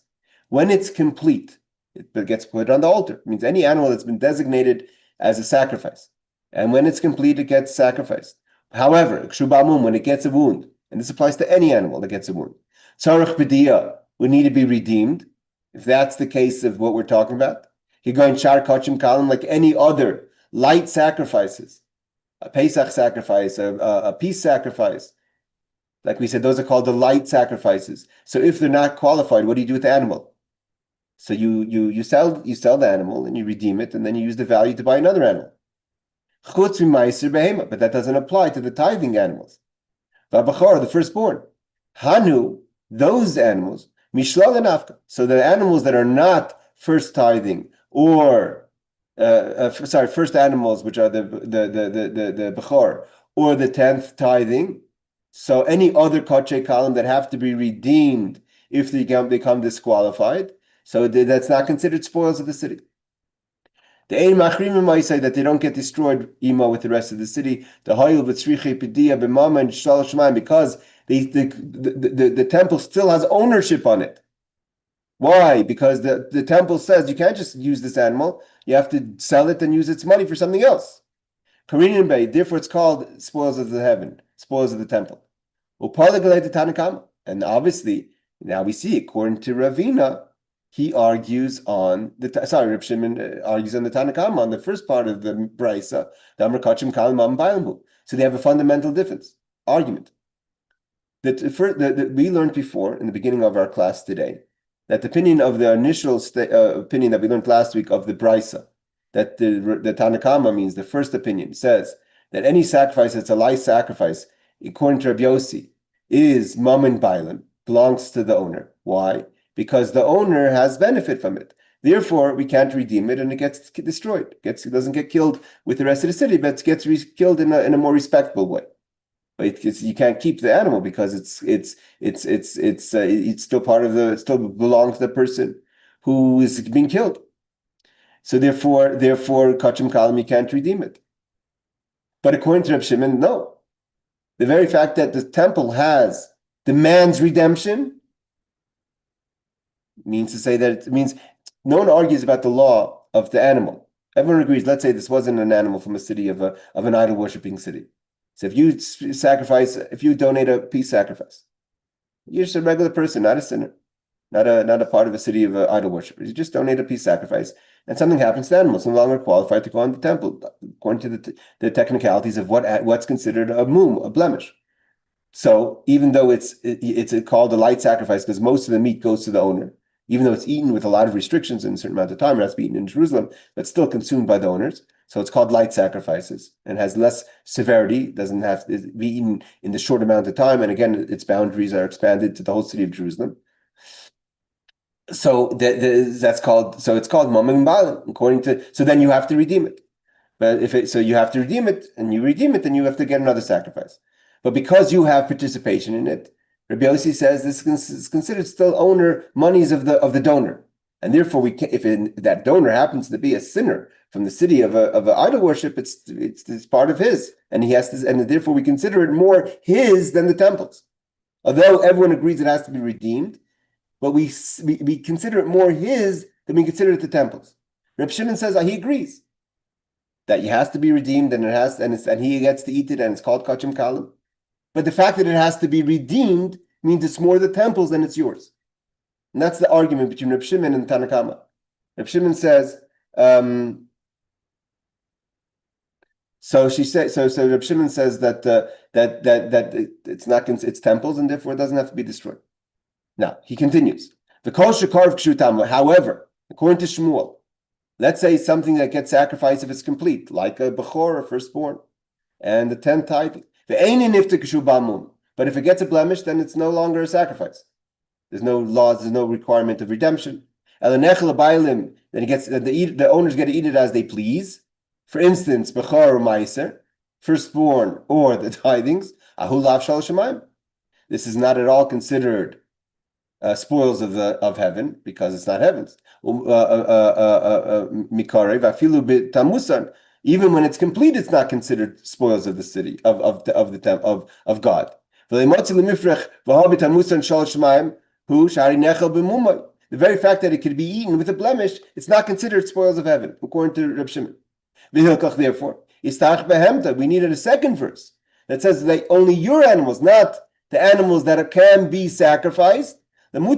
when it's complete, it gets put on the altar. It means any animal that's been designated as a sacrifice. And when it's complete, it gets sacrificed. However, when it gets a wound, and this applies to any animal that gets a wound, tzarech b'diyah would need to be redeemed, if that's the case of what we're talking about. You're going shar kachim kalim like any other light sacrifices, a Pesach sacrifice, a peace sacrifice. Like we said, those are called the light sacrifices. So if they're not qualified, what do you do with the animal? So you sell the animal and you redeem it, and then you use the value to buy another animal. But that doesn't apply to the tithing animals. The firstborn. Hanu, those animals, Mishlal and Afka. So the animals that are not first tithing or first animals, which are the Bechor, or the 10th tithing. So any other Kachei column that have to be redeemed if they become disqualified. So that's not considered spoils of the city. The Ein Machrimim might say that they don't get destroyed with the rest of the city. The Hayil v'tzrichei pediya b'mama and shalosh shemayim, because the temple still has ownership on it. Why? Because the temple says you can't just use this animal; you have to sell it and use its money for something else. Korean Bay, therefore, it's called spoils of the heaven, spoils of the temple. And obviously, now we see, according to Ravina, he argues on Reb Shimon argues on the Tanakama, on the first part of the Brisa, the Amar Kachim Kalim Am Bailamhu. So they have a fundamental difference, argument. That we learned before in the beginning of our class today, that the opinion of the initial opinion that we learned last week of the Brisa, that the Tanakama means the first opinion, says that any sacrifice that's a light sacrifice, according to Rabbi Yossi, is Mammon Bailam, belongs to the owner. Why? Because the owner has benefit from it. Therefore, we can't redeem it, and it gets destroyed. It doesn't get killed with the rest of the city, but it gets killed in a more respectable way. But you can't keep the animal because it's still part of it still belongs to the person who is being killed. So therefore, kachim kalim, you can't redeem it. But according to Reb Shimon, no. The very fact that the temple demands redemption means to say that it means no one argues about the law of the animal. Everyone agrees. Let's say this wasn't an animal from a city of an idol worshipping city. So if you donate a peace sacrifice, you're just a regular person, not a sinner, not a part of a city of idol worshippers. You just donate a peace sacrifice, and something happens to animals, no longer qualified to go in the temple, according to the technicalities of what's considered a blemish. So even though it's called a light sacrifice because most of the meat goes to the owner, even though it's eaten with a lot of restrictions in a certain amount of time, it has to be eaten in Jerusalem, but still consumed by the owners. So it's called light sacrifices and has less severity, doesn't have to be eaten in the short amount of time. And again, its boundaries are expanded to the whole city of Jerusalem. So it's called Mamim Balim, so then you have to redeem it. But you have to redeem it, and you redeem it, then you have to get another sacrifice. But because you have participation in it, Rabbi Yossi says this is considered still owner monies of the donor, and therefore if that donor happens to be a sinner from the city of idol worship, it's part of his, and therefore we consider it more his than the temple's. Although everyone agrees it has to be redeemed, but we consider it more his than we consider it the temple's. Reb Shimon says he agrees that it has to be redeemed, and he gets to eat it, and it's called kachim kalim. But the fact that it has to be redeemed means it's more the temple's than it's yours. And that's the argument between Reb Shimon and Tanna Kama. Reb Shimon says, so Reb Shimon says that it's temples, and therefore it doesn't have to be destroyed. Now he continues. However, according to Shmuel, let's say something that gets sacrificed if it's complete, like a bechor, a firstborn, and the 10th tithing. But if it gets a blemish, then it's no longer a sacrifice. There's no laws, there's no requirement of redemption. Then the owners get to eat it as they please. For instance, bechor or meiser, firstborn or the tithings. This is not at all considered spoils of heaven because it's not heaven's. Even when it's complete, it's not considered spoils of the city of God. The very fact that it could be eaten with a blemish, it's not considered spoils of heaven, according to Reb Shimon. Therefore, we needed a second verse that says that only your animals, not the animals that can be sacrificed. But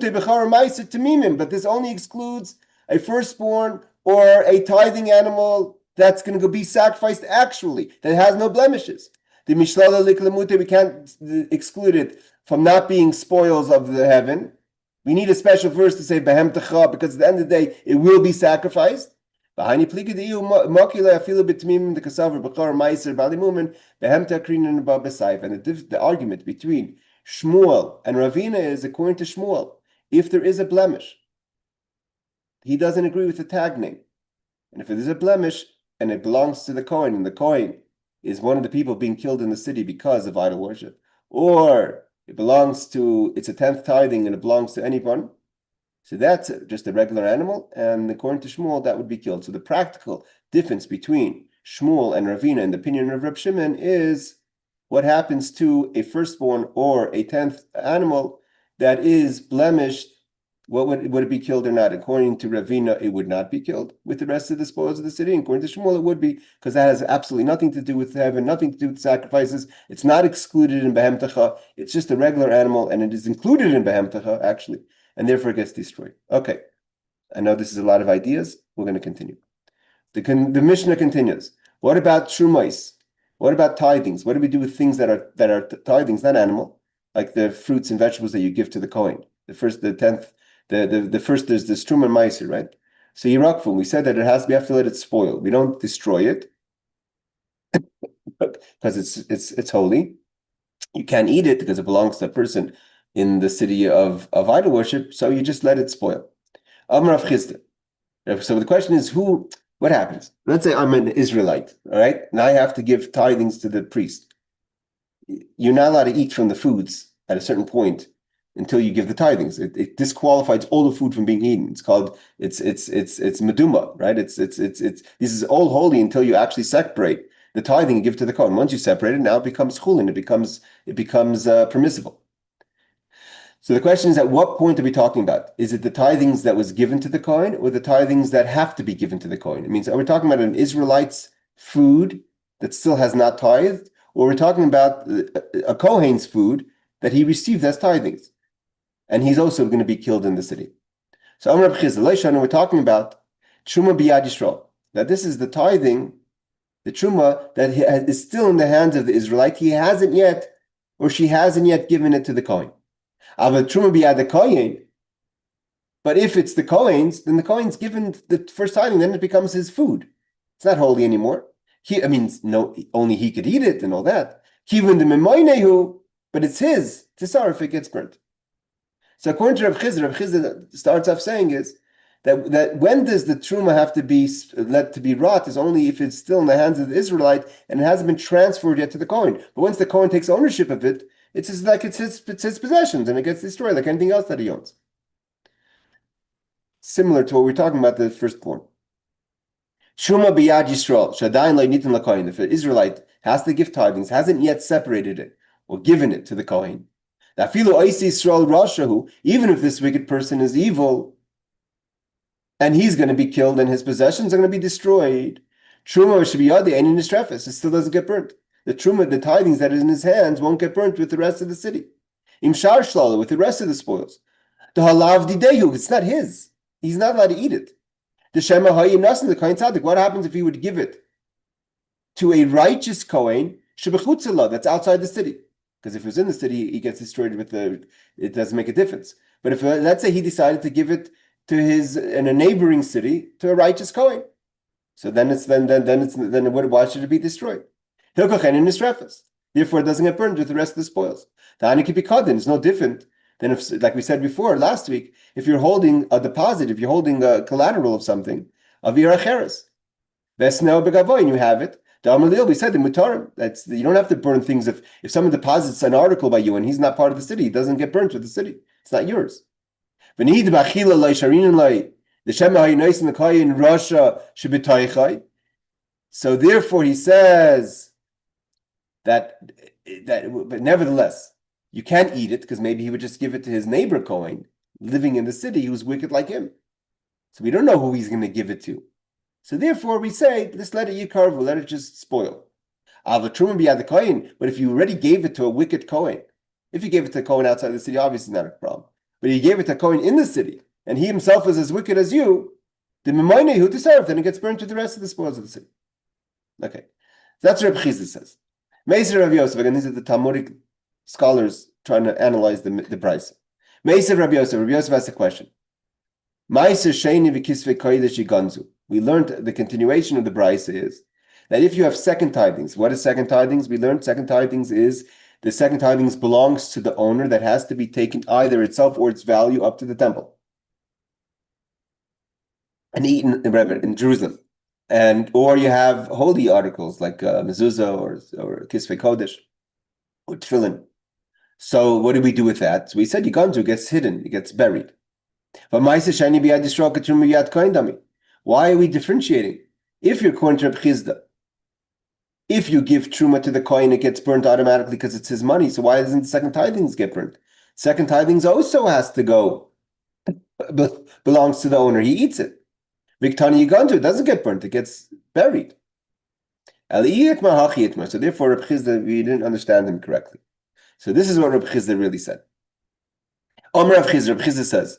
this only excludes a firstborn or a tithing animal that's going to be sacrificed actually, that has no blemishes. The Mishlala Liklamute, we can't exclude it from not being spoils of the heaven. We need a special verse to say Behem Techa, because at the end of the day, it will be sacrificed. And the argument between Shmuel and Ravina is, according to Shmuel, if there is a blemish, he doesn't agree with the tag name. And if it is a blemish and it belongs to the Kohen, and the Kohen is one of the people being killed in the city because of idol worship, or it's a 10th tithing and it belongs to anyone, so that's just a regular animal, and according to Shmuel, that would be killed. So the practical difference between Shmuel and Ravina and the opinion of Reb Shimon is what happens to a firstborn or a 10th animal that is blemished. What would it be killed or not? According to Ravina, it would not be killed with the rest of the spoils of the city. And according to Shmuel, it would be, because that has absolutely nothing to do with heaven, nothing to do with sacrifices. It's not excluded in Behem Techa. It's just a regular animal, and it is included in Behem Techa, actually, and therefore it gets destroyed. Okay, I know this is a lot of ideas. We're going to continue. The Mishnah continues. What about trumais? What about tithings? What do we do with things that are tithings, not animal, like the fruits and vegetables that you give to the Kohen? The first, the 10th. The first is the strum and meiser, right? So Yirakfum, we said that we have to let it spoil. We don't destroy it because it's holy. You can't eat it because it belongs to a person in the city of idol worship. So you just let it spoil. Amar Rav Chisda. So the question is, what happens? Let's say I'm an Israelite, all right? Now I have to give tithings to the priest. You're not allowed to eat from the foods at a certain point until you give the tithings. It disqualifies all the food from being eaten. It's meduma, right? This is all holy until you actually separate the tithing and give to the Kohen. Once you separate it, now it becomes chulin. It becomes permissible. So the question is, at what point are we talking about? Is it the tithings that was given to the Kohen, or the tithings that have to be given to the Kohen? It means, are we talking about an Israelite's food that still has not tithed, or we're talking about a Kohen's food that he received as tithings, and he's also going to be killed in the city. So Amar Chizah, we're talking about Truma Biyad Yisrael. That this is the tithing, the Truma that is still in the hands of the Israelite. He hasn't yet, or she hasn't yet given it to the Kohen. Ava Truma Biyad the Kohen. But if it's the Kohen's, then the Kohen's given the first tithing, then it becomes his food. It's not holy anymore. No, only he could eat it and all that. Kivun the Memoinehu, but it's his. Tisar if it gets burnt. So according to Rav Chizah starts off saying is that when does the truma have to be let to be wrought is only if it's still in the hands of the Israelite and it hasn't been transferred yet to the Kohen. But once the Kohen takes ownership of it, it's his possessions and it gets destroyed like anything else that he owns. Similar to what we're talking about the firstborn. Truma biyad Yisrael shadayin lo nitin lakohen. If an Israelite has to give tithings, hasn't yet separated it or given it to the Kohen. Even if this wicked person is evil and he's going to be killed and his possessions are going to be destroyed, Truma should be it still doesn't get burnt. The Truma, the tithings that is in his hands, won't get burnt with the rest of the city. Im shar shlala, with the rest of the spoils. The halav didehu, it's not his. He's not allowed to eat it. The shema hayyinasin, the kohen tzaddik. What happens if he would give it to a righteous kohen shebechutzalah that's outside the city? Because if it was in the city, he gets destroyed it doesn't make a difference. But if let's say he decided to give it to in a neighboring city to a righteous Kohen, so then why should it be destroyed? Therefore, it doesn't get burned with the rest of the spoils. The Hanikipikadin is no different than if, like we said before last week, if you're holding a deposit, if you're holding a collateral of something, of Ir Hanidachas, and you have it. We said in Mutarim, you don't have to burn things if someone deposits an article by you and he's not part of the city, it doesn't get burnt with the city. It's not yours. So therefore he says that but nevertheless, you can't eat it because maybe he would just give it to his neighbor Kohen living in the city who's wicked like him. So we don't know who he's going to give it to. So therefore, we say, let's let it yikarvu, let it just spoil. But if you already gave it to a wicked Kohen, if you gave it to a Kohen outside the city, obviously not a problem. But you gave it to a Kohen in the city, and he himself is as wicked as you, then it gets burnt to the rest of the spoils of the city. Okay, that's what Reb Chizah says. Meisir Rav Yosef, again, these are the Talmudic scholars trying to analyze the price. Meisir Rav Yosef asked a question. We learned the continuation of the Braisa is that if you have second tithings, what is second tithings? We learned second tithings is the second tithings belongs to the owner that has to be taken either itself or its value up to the temple and eaten in Jerusalem. Or you have holy articles like mezuzah or kisvei kodesh or tefillin. So what do we do with that? So we said Yiganzu gets hidden, it gets buried. But why are we differentiating? If you're according to Reb Chizda, if you give truma to the Kohen, it gets burnt automatically because it's his money. So why doesn't the second tithings get burnt? Second tithings also has to go, belongs to the owner. He eats it. Viktani Yigantu, it doesn't get burnt, it gets buried. So therefore, Reb Chizda, we didn't understand him correctly. So this is what Reb Chizda really said. Reb Chizda says,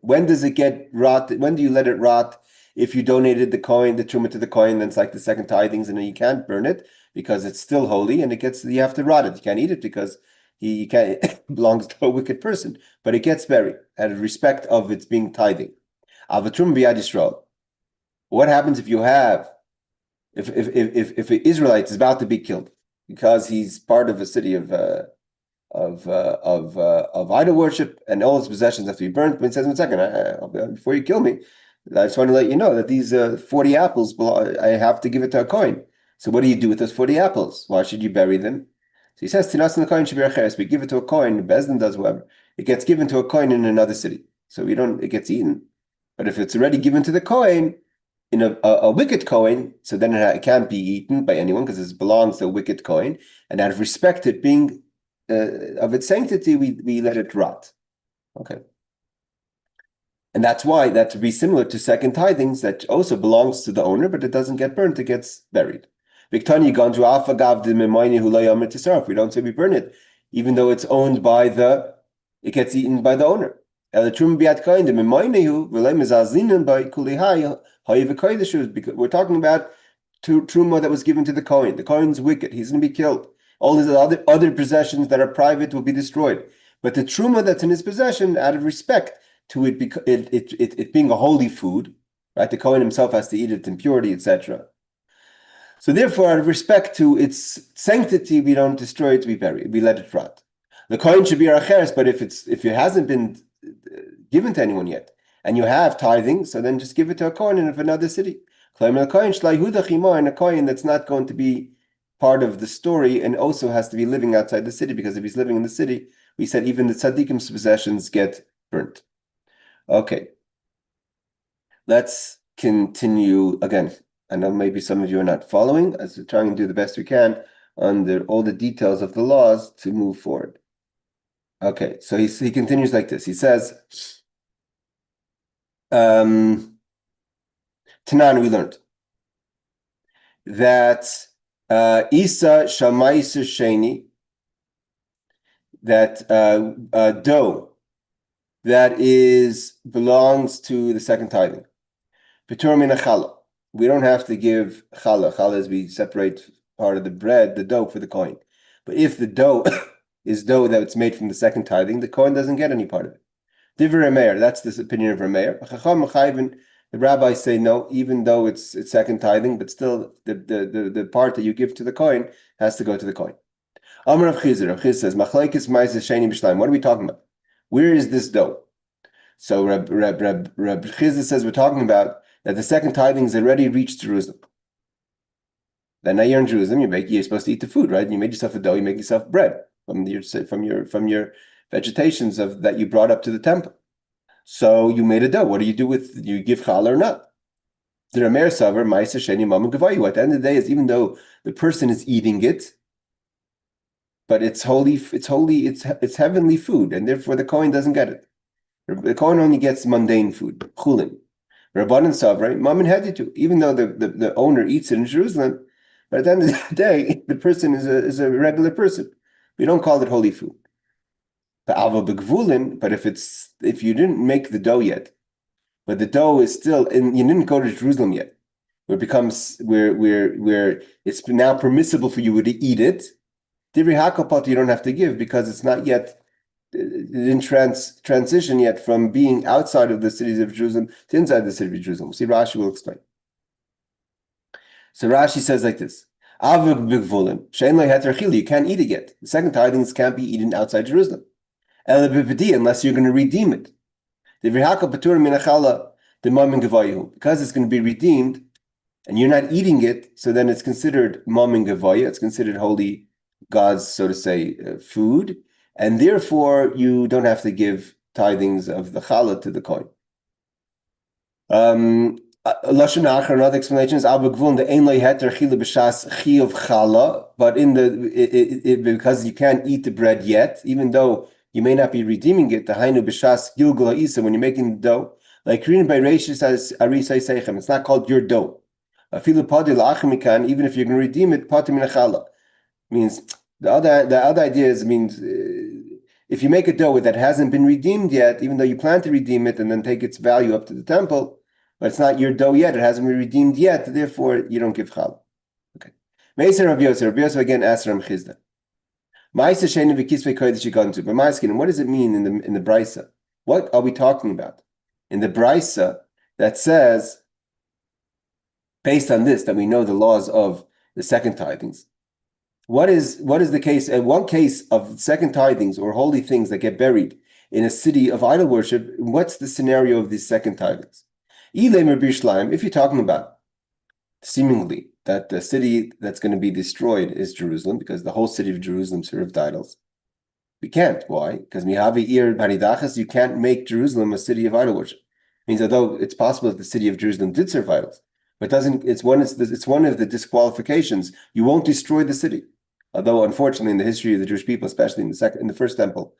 when does it get rot? When do you let it rot? If you donated the truma to the Kohen, then it's like the second tithings, and then you can't burn it because it's still holy, and you have to rot it. You can't eat it because it belongs to a wicked person, but it gets buried out of respect of its being tithing. What happens if an Israelite is about to be killed because he's part of a city of idol worship, and all his possessions have to be burnt? But he says, 1 second, before you kill me, I just want to let you know that these 40 apples, I have to give it to a Kohen. So what do you do with those 40 apples? Why should you bury them? So he says, we give it to a Kohen, Bezdin does, whoever. It gets given to a Kohen in another city. So it gets eaten. But if it's already given to the Kohen, in a wicked Kohen, so then it can't be eaten by anyone because it belongs to a wicked Kohen. And out of respect to it being of its sanctity, we let it rot. Okay. And that's why that would be similar to second tithings that also belongs to the owner, but it doesn't get burnt, it gets buried. Viktani ganju afagav de memayne hulay amr tisarf. We don't say we burn it, even though it's owned by it gets eaten by the owner. Elatrum biat kain de memayne hu v'lay mezazlinen by kulihai hayiv because we're talking about truma that was given to the Kohen. The Kohen's wicked; he's going to be killed. All his other possessions that are private will be destroyed. But the truma that's in his possession, out of respect to it being a holy food, right? The Kohen himself has to eat it in purity, etc. So therefore, out of respect to its sanctity, we don't destroy it; we bury it, we let it rot. The Kohen should be aracheres, but if it hasn't been given to anyone yet, and you have tithing, so then just give it to a Kohen of another city. And a Kohen that's not going to be part of the story and also has to be living outside the city, because if he's living in the city, we said even the tzaddikim's possessions get burnt. Okay. Let's continue again. I know maybe some of you are not following, as we're trying to do the best we can under all the details of the laws to move forward. Okay, so he continues like this. He says, Tanan, we learned that Isa Shamaisa Sheni, that dough that belongs to the second tithing. Petur min challah. We don't have to give challah. Challah is we separate part of the bread, the dough, for the coin. But if the dough is dough that's made from the second tithing, the coin doesn't get any part of it. Divrei Rameir, that's the opinion of Rameir. The rabbis say no, even though it's second tithing, but still the part that you give to the coin has to go to the coin. Amar Rav Chizr says, Machlekes ma'aseh sheni b'shleim. What are we talking about? Where is this dough? So Rab Chizr says we're talking about that the second tithing has already reached Jerusalem. Then now you're in Jerusalem, you're supposed to eat the food, right? You made yourself a dough, you make yourself bread from your vegetations that you brought up to the temple. So you made a dough. What do you do with? Do you give challah or not? The Rameir Savar Ma'aser Sheni Mammon Gavayu. At the end of the day, is even though the person is eating it, but it's holy, it's heavenly food, and therefore the Kohen doesn't get it. The Kohen only gets mundane food, chulin. Rabbanan Savra, Mammon Heditu. Even though the owner eats it in Jerusalem, but at the end of the day, the person is a regular person. We don't call it holy food. But if you didn't make the dough yet, but the dough is still you didn't go to Jerusalem yet, where it's now permissible for you to eat it. Divrei hakapot you don't have to give because it's not yet, it didn't transition yet from being outside of the cities of Jerusalem to inside the city of Jerusalem. See, Rashi will explain. So Rashi says like this: you can't eat it yet. The second tithings can't be eaten outside Jerusalem, unless you're going to redeem it. Because it's going to be redeemed, and you're not eating it, so then it's considered mammon gevaya. It's considered holy, God's, so to say, food, and therefore you don't have to give tithings of the challah to the coin. Lashon Achar, another explanation is but because you can't eat the bread yet, even though you may not be redeeming it, the hainu b'shas gilgul ha'isa, when you're making the dough, like Korean by Reish says arisai seichem, it's not called your dough. Even if you're going to redeem it, patim min challah means the other idea means if you make a dough that hasn't been redeemed yet, even though you plan to redeem it and then take its value up to the temple, but it's not your dough yet, it hasn't been redeemed yet, therefore you don't give challah. Okay. Meisar Rabbi Yosef again asks Ram Chizda. But what does it mean in the Brisa? What are we talking about? In the Brisa that says, based on this, that we know the laws of the second tithings. What is the case? One case of second tithings or holy things that get buried in a city of idol worship, what's the scenario of these second tithings? If you're talking about seemingly that the city that's going to be destroyed is Jerusalem, because the whole city of Jerusalem served idols. We can't. Why? Because Ir Hanidachas, you can't make Jerusalem a city of idol worship. It means although it's possible that the city of Jerusalem did serve idols, but it's one of the disqualifications. You won't destroy the city. Although unfortunately in the history of the Jewish people, especially in the first temple,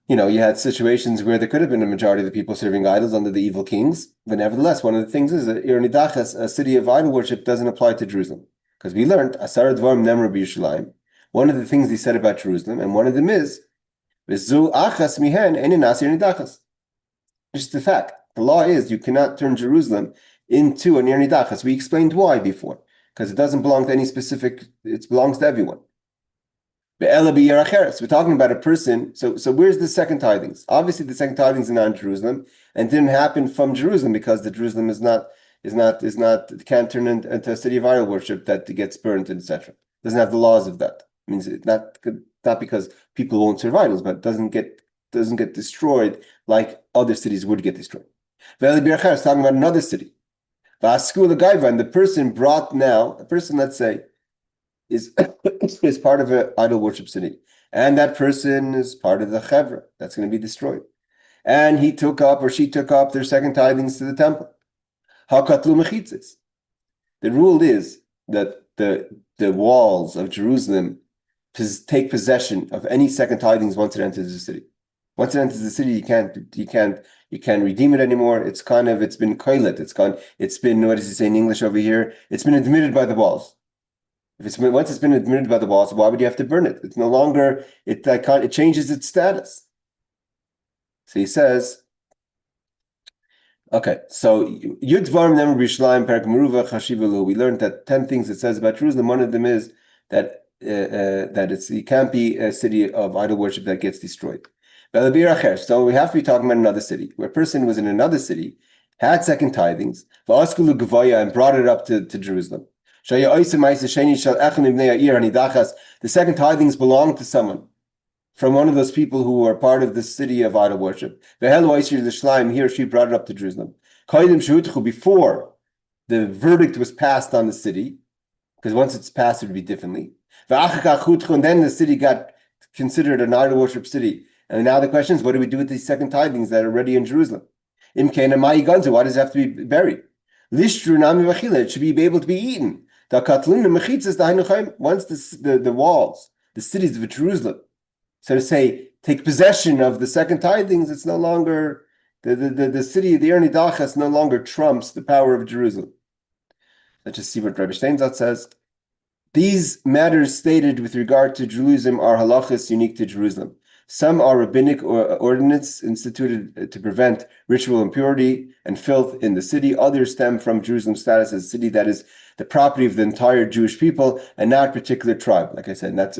you had situations where there could have been a majority of the people serving idols under the evil kings. But nevertheless, one of the things is that Ir Hanidachas, a city of idol worship, doesn't apply to Jerusalem. Because we learned Asar Dvarim Nemar B'Yerushalayim. One of the things he said about Jerusalem, and one of them is V'zu achas mihen einin Ir Hanidachas. Just the fact. The law is you cannot turn Jerusalem into an Ir Hanidachas. We explained why before. Because it doesn't belong to any specific, it belongs to everyone. We're talking about a person. So where's the second tithings? Obviously, the second tithings are not in Jerusalem and didn't happen from Jerusalem because the Jerusalem can't turn into a city of idol worship that gets burnt, etc. Doesn't have the laws of that. It means it's not because people won't serve idols, but it doesn't get destroyed like other cities would get destroyed. Is talking about another city. And the person brought now, a person, let's say, is part of an idol worship city. And that person is part of the chevra that's going to be destroyed. And he took up, or she took up, their second tithings to the temple. Hakatlu mechitzes. The rule is that the walls of Jerusalem take possession of any second tithings once it enters the city. Once it enters the city, you can't redeem it anymore. It's been koilet. It's been, what does he say in English over here? It's been admitted by the walls. Once it's been admitted by the walls, why would you have to burn it? It's no longer, it changes its status. So he says, okay, so Yudvarm Nemar B'Yerushalayim Perek Meruva Chashivalu. We learned that 10 things it says about Jerusalem. One of them is that it can't be a city of idol worship that gets destroyed. So we have to be talking about another city, where a person was in another city, had second tithings, and brought it up to Jerusalem. The second tithings belong to someone from one of those people who are part of the city of idol worship. He or she brought it up to Jerusalem. Before the verdict was passed on the city, because once it's passed, it would be differently. And then the city got considered an idol worship city. And now the question is, what do we do with these second tithings that are already in Jerusalem? Why does it have to be buried? It should be able to be eaten. Once the walls, the cities of Jerusalem, so to say, take possession of the second tithings, it's no longer the city of the Ir Hanidachas no longer trumps the power of Jerusalem. Let's just see what Rabbi Steinzat says. These matters stated with regard to Jerusalem are halachas unique to Jerusalem. Some are rabbinic ordinance instituted to prevent ritual impurity and filth in the city. Others stem from Jerusalem's status as a city that is the property of the entire Jewish people and not a particular tribe. Like I said, that's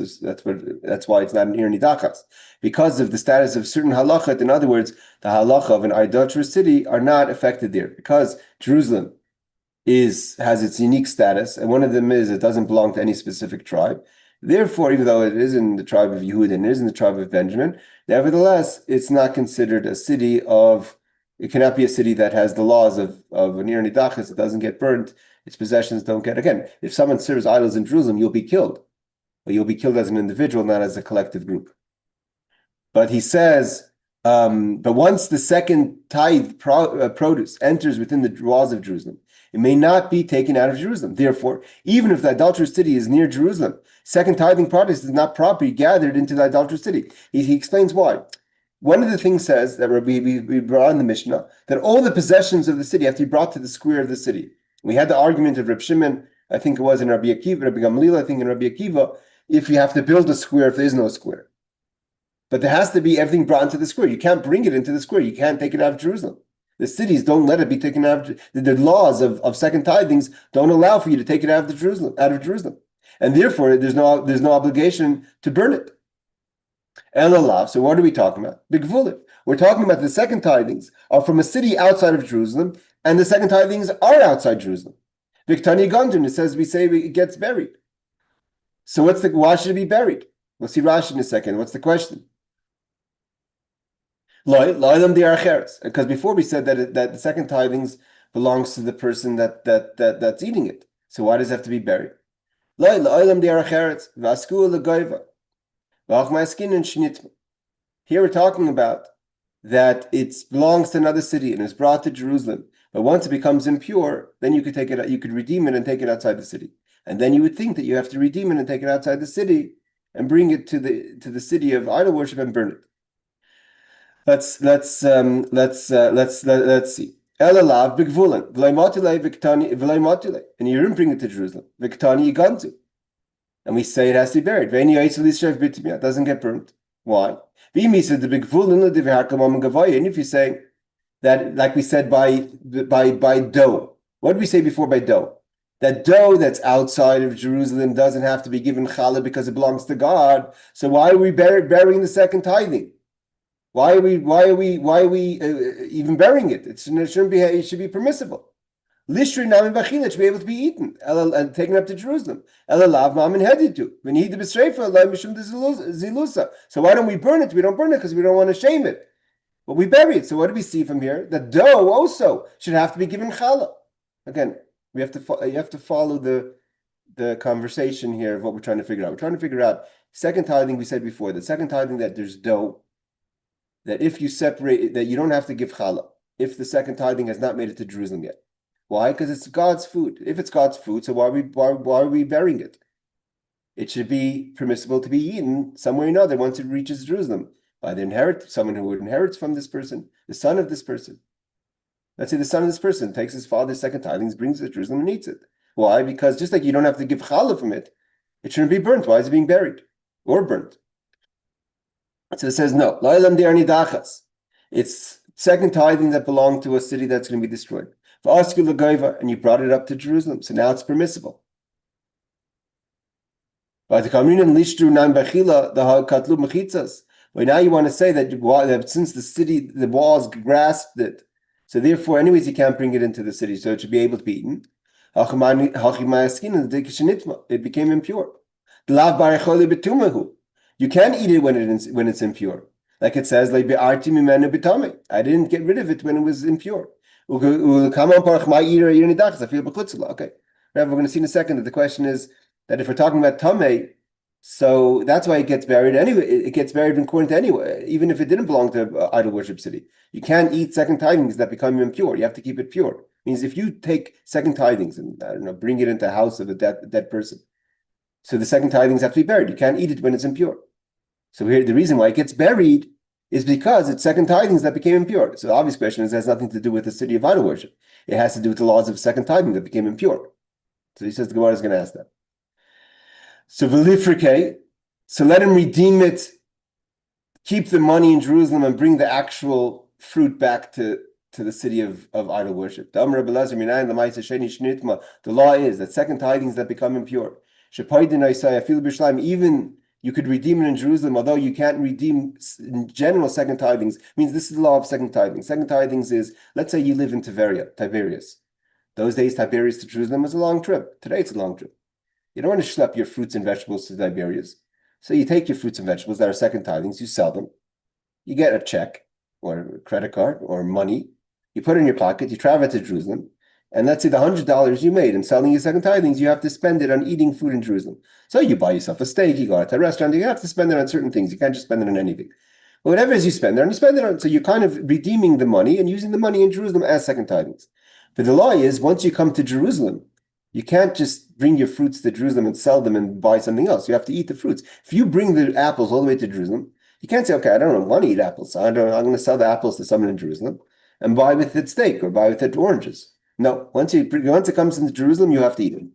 why it's not an Ir Hanidachas. Because of the status of certain halachot, in other words, the halacha of an idolatrous city are not affected there. Because Jerusalem has its unique status, and one of them is it doesn't belong to any specific tribe. Therefore, even though it is in the tribe of Yehuda and it is in the tribe of Benjamin, nevertheless, it's not considered a city it cannot be a city that has the laws of an Ir Hanidachas. It doesn't get burnt. Its possessions don't get, again, if someone serves idols in Jerusalem, you'll be killed. But you'll be killed as an individual, not as a collective group. But he says, but once the second tithe produce enters within the walls of Jerusalem, it may not be taken out of Jerusalem. Therefore, even if the idolatrous city is near Jerusalem, second tithing produce is not properly gathered into the idolatrous city. He explains why. One of the things says that we brought in the Mishnah, that all the possessions of the city have to be brought to the square of the city. We had the argument of Reb Shimon, I think it was in Rabbi Akiva, Rabbi Gamliel, I think in Rabbi Akiva, if you have to build a square if there is no square. But there has to be everything brought into the square. You can't bring it into the square. You can't take it out of Jerusalem. The cities don't let it be taken out of the laws of second tithings don't allow for you to take it out of Jerusalem. And therefore there's no obligation to burn it. Elalav. So what are we talking about? Big Vulit. We're talking about the second tithings are from a city outside of Jerusalem, and the second tithings are outside Jerusalem. Viktani Gandun, we say it gets buried. So why should it be buried? We'll see Rashi in a second. What's the question? Because before we said that the second tithings belongs to the person that's eating it. So why does it have to be buried? Here we're talking about that it belongs to another city and is brought to Jerusalem. But once it becomes impure, then you could take it. You could redeem it and take it outside the city. And then you would think that you have to redeem it and take it outside the city and bring it to the city of idol worship and burn it. Let's see. Elalav b'gvulan, v'leimatile v'ktani v'leimatile, and you didn't bring it to Jerusalem. V'ktani yigantu, and we say it has to be buried. V'eni yaitzel yisrael b'timya, it doesn't get burnt. Why? V'imi said the b'gvulan l'divrhakamam gavaya, and if you're saying that, like we said by dough, what did we say before by dough? That dough that's outside of Jerusalem doesn't have to be given challah because it belongs to God. So why are we burying the second tithing? Why are we even burying it? It shouldn't be. It should be permissible. Lishri nami b'achila, it should be able to be eaten and taken up to Jerusalem. Elalav ma'amin heditu. V'nihid b'sreifa lo mishum zilusa. So why don't we burn it? We don't burn it because we don't want to shame it. But we bury it. So what do we see from here? That dough also should have to be given challah. Again, you have to follow the conversation here of what we're trying to figure out. We're trying to figure out second tithing. We said before the second tithing that there's dough. That if you separate it, that you don't have to give challah if the second tithing has not made it to Jerusalem yet. Why? Because it's God's food. If it's God's food, so why are we burying it? It should be permissible to be eaten somewhere or another once it reaches Jerusalem by someone who inherits from this person, the son of this person. Let's say the son of this person takes his father's second tithings, brings it to Jerusalem and eats it. Why? Because just like you don't have to give challah from it, it shouldn't be burnt. Why is it being buried or burnt? So it says no. Ir Hanidachas. It's second tithing that belong to a city that's going to be destroyed. And you brought it up to Jerusalem, so now it's permissible. But now you want to say that since the walls grasped it, so therefore, anyways, you can't bring it into the city, so it should be able to be eaten. It became impure. You can't eat it when it's impure. Like it says, I didn't get rid of it when it was impure. Okay. We're going to see in a second that the question is that if we're talking about tamei, so that's why it gets buried anyway. It gets buried in Corinth anyway, even if it didn't belong to an idol worship city. You can't eat second tithings that become impure. You have to keep it pure. It means if you take second tithings and bring it into the house of a dead person, so the second tithings have to be buried. You can't eat it when it's impure. So here, the reason why it gets buried is because it's second tithings that became impure. So the obvious question is, it has nothing to do with the city of idol worship. It has to do with the laws of second tithing that became impure. So he says the Gemara is going to ask that. So v'lifrike, so let him redeem it, keep the money in Jerusalem, and bring the actual fruit back to the city of idol worship. The law is that second tithings that become impure. Even you could redeem it in Jerusalem, although you can't redeem in general second tithings. Means this is the law of second tithings. Second tithings is, let's say you live in Tiberias. Those days, Tiberias to Jerusalem was a long trip. Today, it's a long trip. You don't want to schlep your fruits and vegetables to Tiberias. So you take your fruits and vegetables that are second tithings, you sell them. You get a check or a credit card or money. You put it in your pocket, you travel to Jerusalem. And let's say the $100 you made in selling your second tithings, you have to spend it on eating food in Jerusalem. So you buy yourself a steak, you go out to a restaurant, you have to spend it on certain things. You can't just spend it on anything. But whatever it is you spend it on, you spend it on. So you're kind of redeeming the money and using the money in Jerusalem as second tithings. But the law is, once you come to Jerusalem, you can't just bring your fruits to Jerusalem and sell them and buy something else. You have to eat the fruits. If you bring the apples all the way to Jerusalem, you can't say, okay, I don't want to eat apples. I'm going to sell the apples to someone in Jerusalem and buy with it steak or buy with it oranges. No, once it comes into Jerusalem, you have to eat it.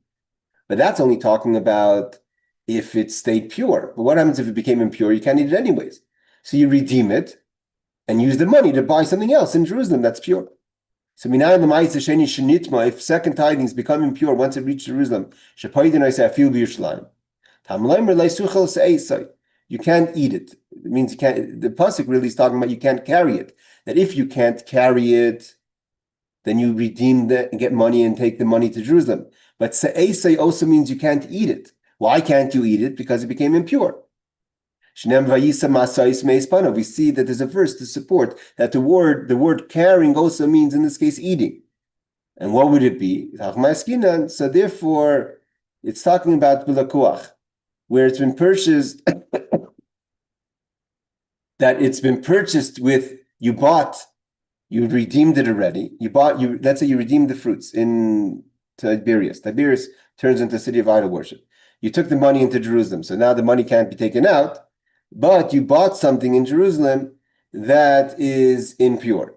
But that's only talking about if it stayed pure. But what happens if it became impure? You can't eat it anyways. So you redeem it and use the money to buy something else in Jerusalem that's pure. So if second tithings become impure once it reaches Jerusalem, you can't eat it. It means you can't. The pasuk really is talking about you can't carry it. That if you can't carry it, then you redeem and get money and take the money to Jerusalem. But se'esei also means you can't eat it. Why can't you eat it? Because it became impure. We see that there's a verse to support that the word carrying also means, in this case, eating. And what would it be? So therefore, it's talking about bilakuach, where it's been purchased, that it's been purchased with, you redeemed it already. Let's say you redeemed the fruits in Tiberias. Tiberias turns into a city of idol worship. You took the money into Jerusalem, so now the money can't be taken out, but you bought something in Jerusalem that is impure.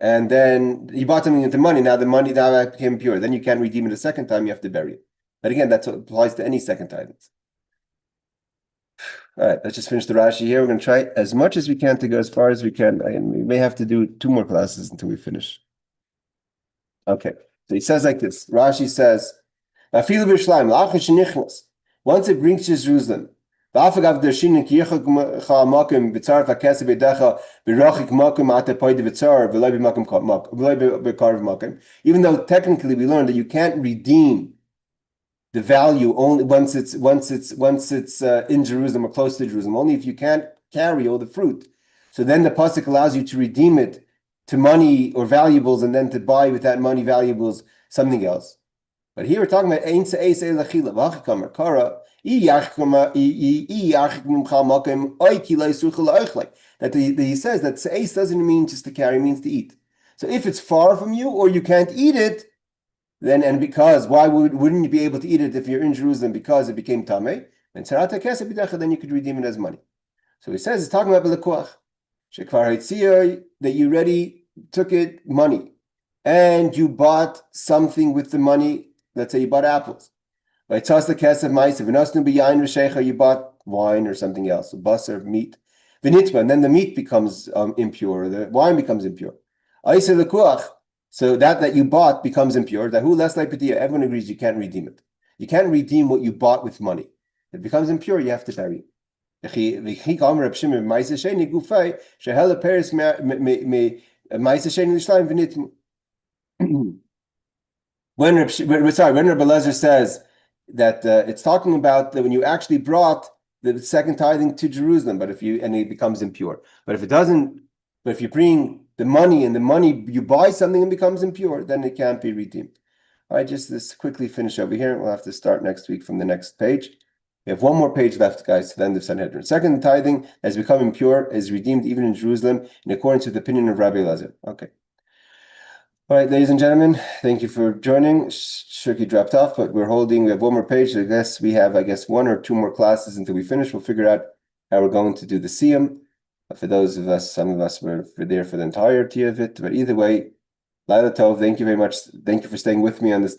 and then you bought something into money. Now the money now became impure. Then you can't redeem it a second time. You have to bury it. But again, that's what applies to any second tithings. All right, let's just finish the Rashi here. We're going to try as much as we can to go as far as we can. And we may have to do 2 more classes until we finish. Okay, so he says like this. Rashi says, once it brings to Jerusalem, even though technically we learned that you can't redeem the value only once it's in Jerusalem or close to Jerusalem, only if you can't carry all the fruit. So then the pasuk allows you to redeem it to money or valuables, and then to buy with that money valuables something else. But here we're talking about ein se'es elachila v'achikamer kara that he says that se'es doesn't mean just to carry, it means to eat. So if it's far from you or you can't eat it, then and because why wouldn't you be able to eat it if you're in Jerusalem because it became tamei? And then you could redeem it as money. So he says it's talking about belekuach that you already took it money, and you bought something with the money. Let's say you bought apples. You bought wine or something else, a bus or meat. And then the meat becomes impure, or the wine becomes impure. So that you bought becomes impure. Everyone agrees you can't redeem it. You can't redeem what you bought with money. It becomes impure, you have to bury it. When Rabbi Eliezer says that it's talking about that when you actually brought the second tithing to Jerusalem, and it becomes impure. But if it doesn't, but if you bring the money and the money you buy something and becomes impure, then it can't be redeemed. All right, just this quickly finish over here. We'll have to start next week from the next page. We have 1 more page left, guys, to the end of Sanhedrin. Second tithing has become impure, is redeemed even in Jerusalem in accordance with the opinion of Rabbi Eliezer. Okay. All right, ladies and gentlemen, thank you for joining. Shirky dropped off, but we have 1 more page. I guess we have, 1 or 2 more classes until we finish. We'll figure out how we're going to do the Siyum. For those of us, some of us were there for the entirety of it. But either way, Laila Tov, thank you very much. Thank you for staying with me on this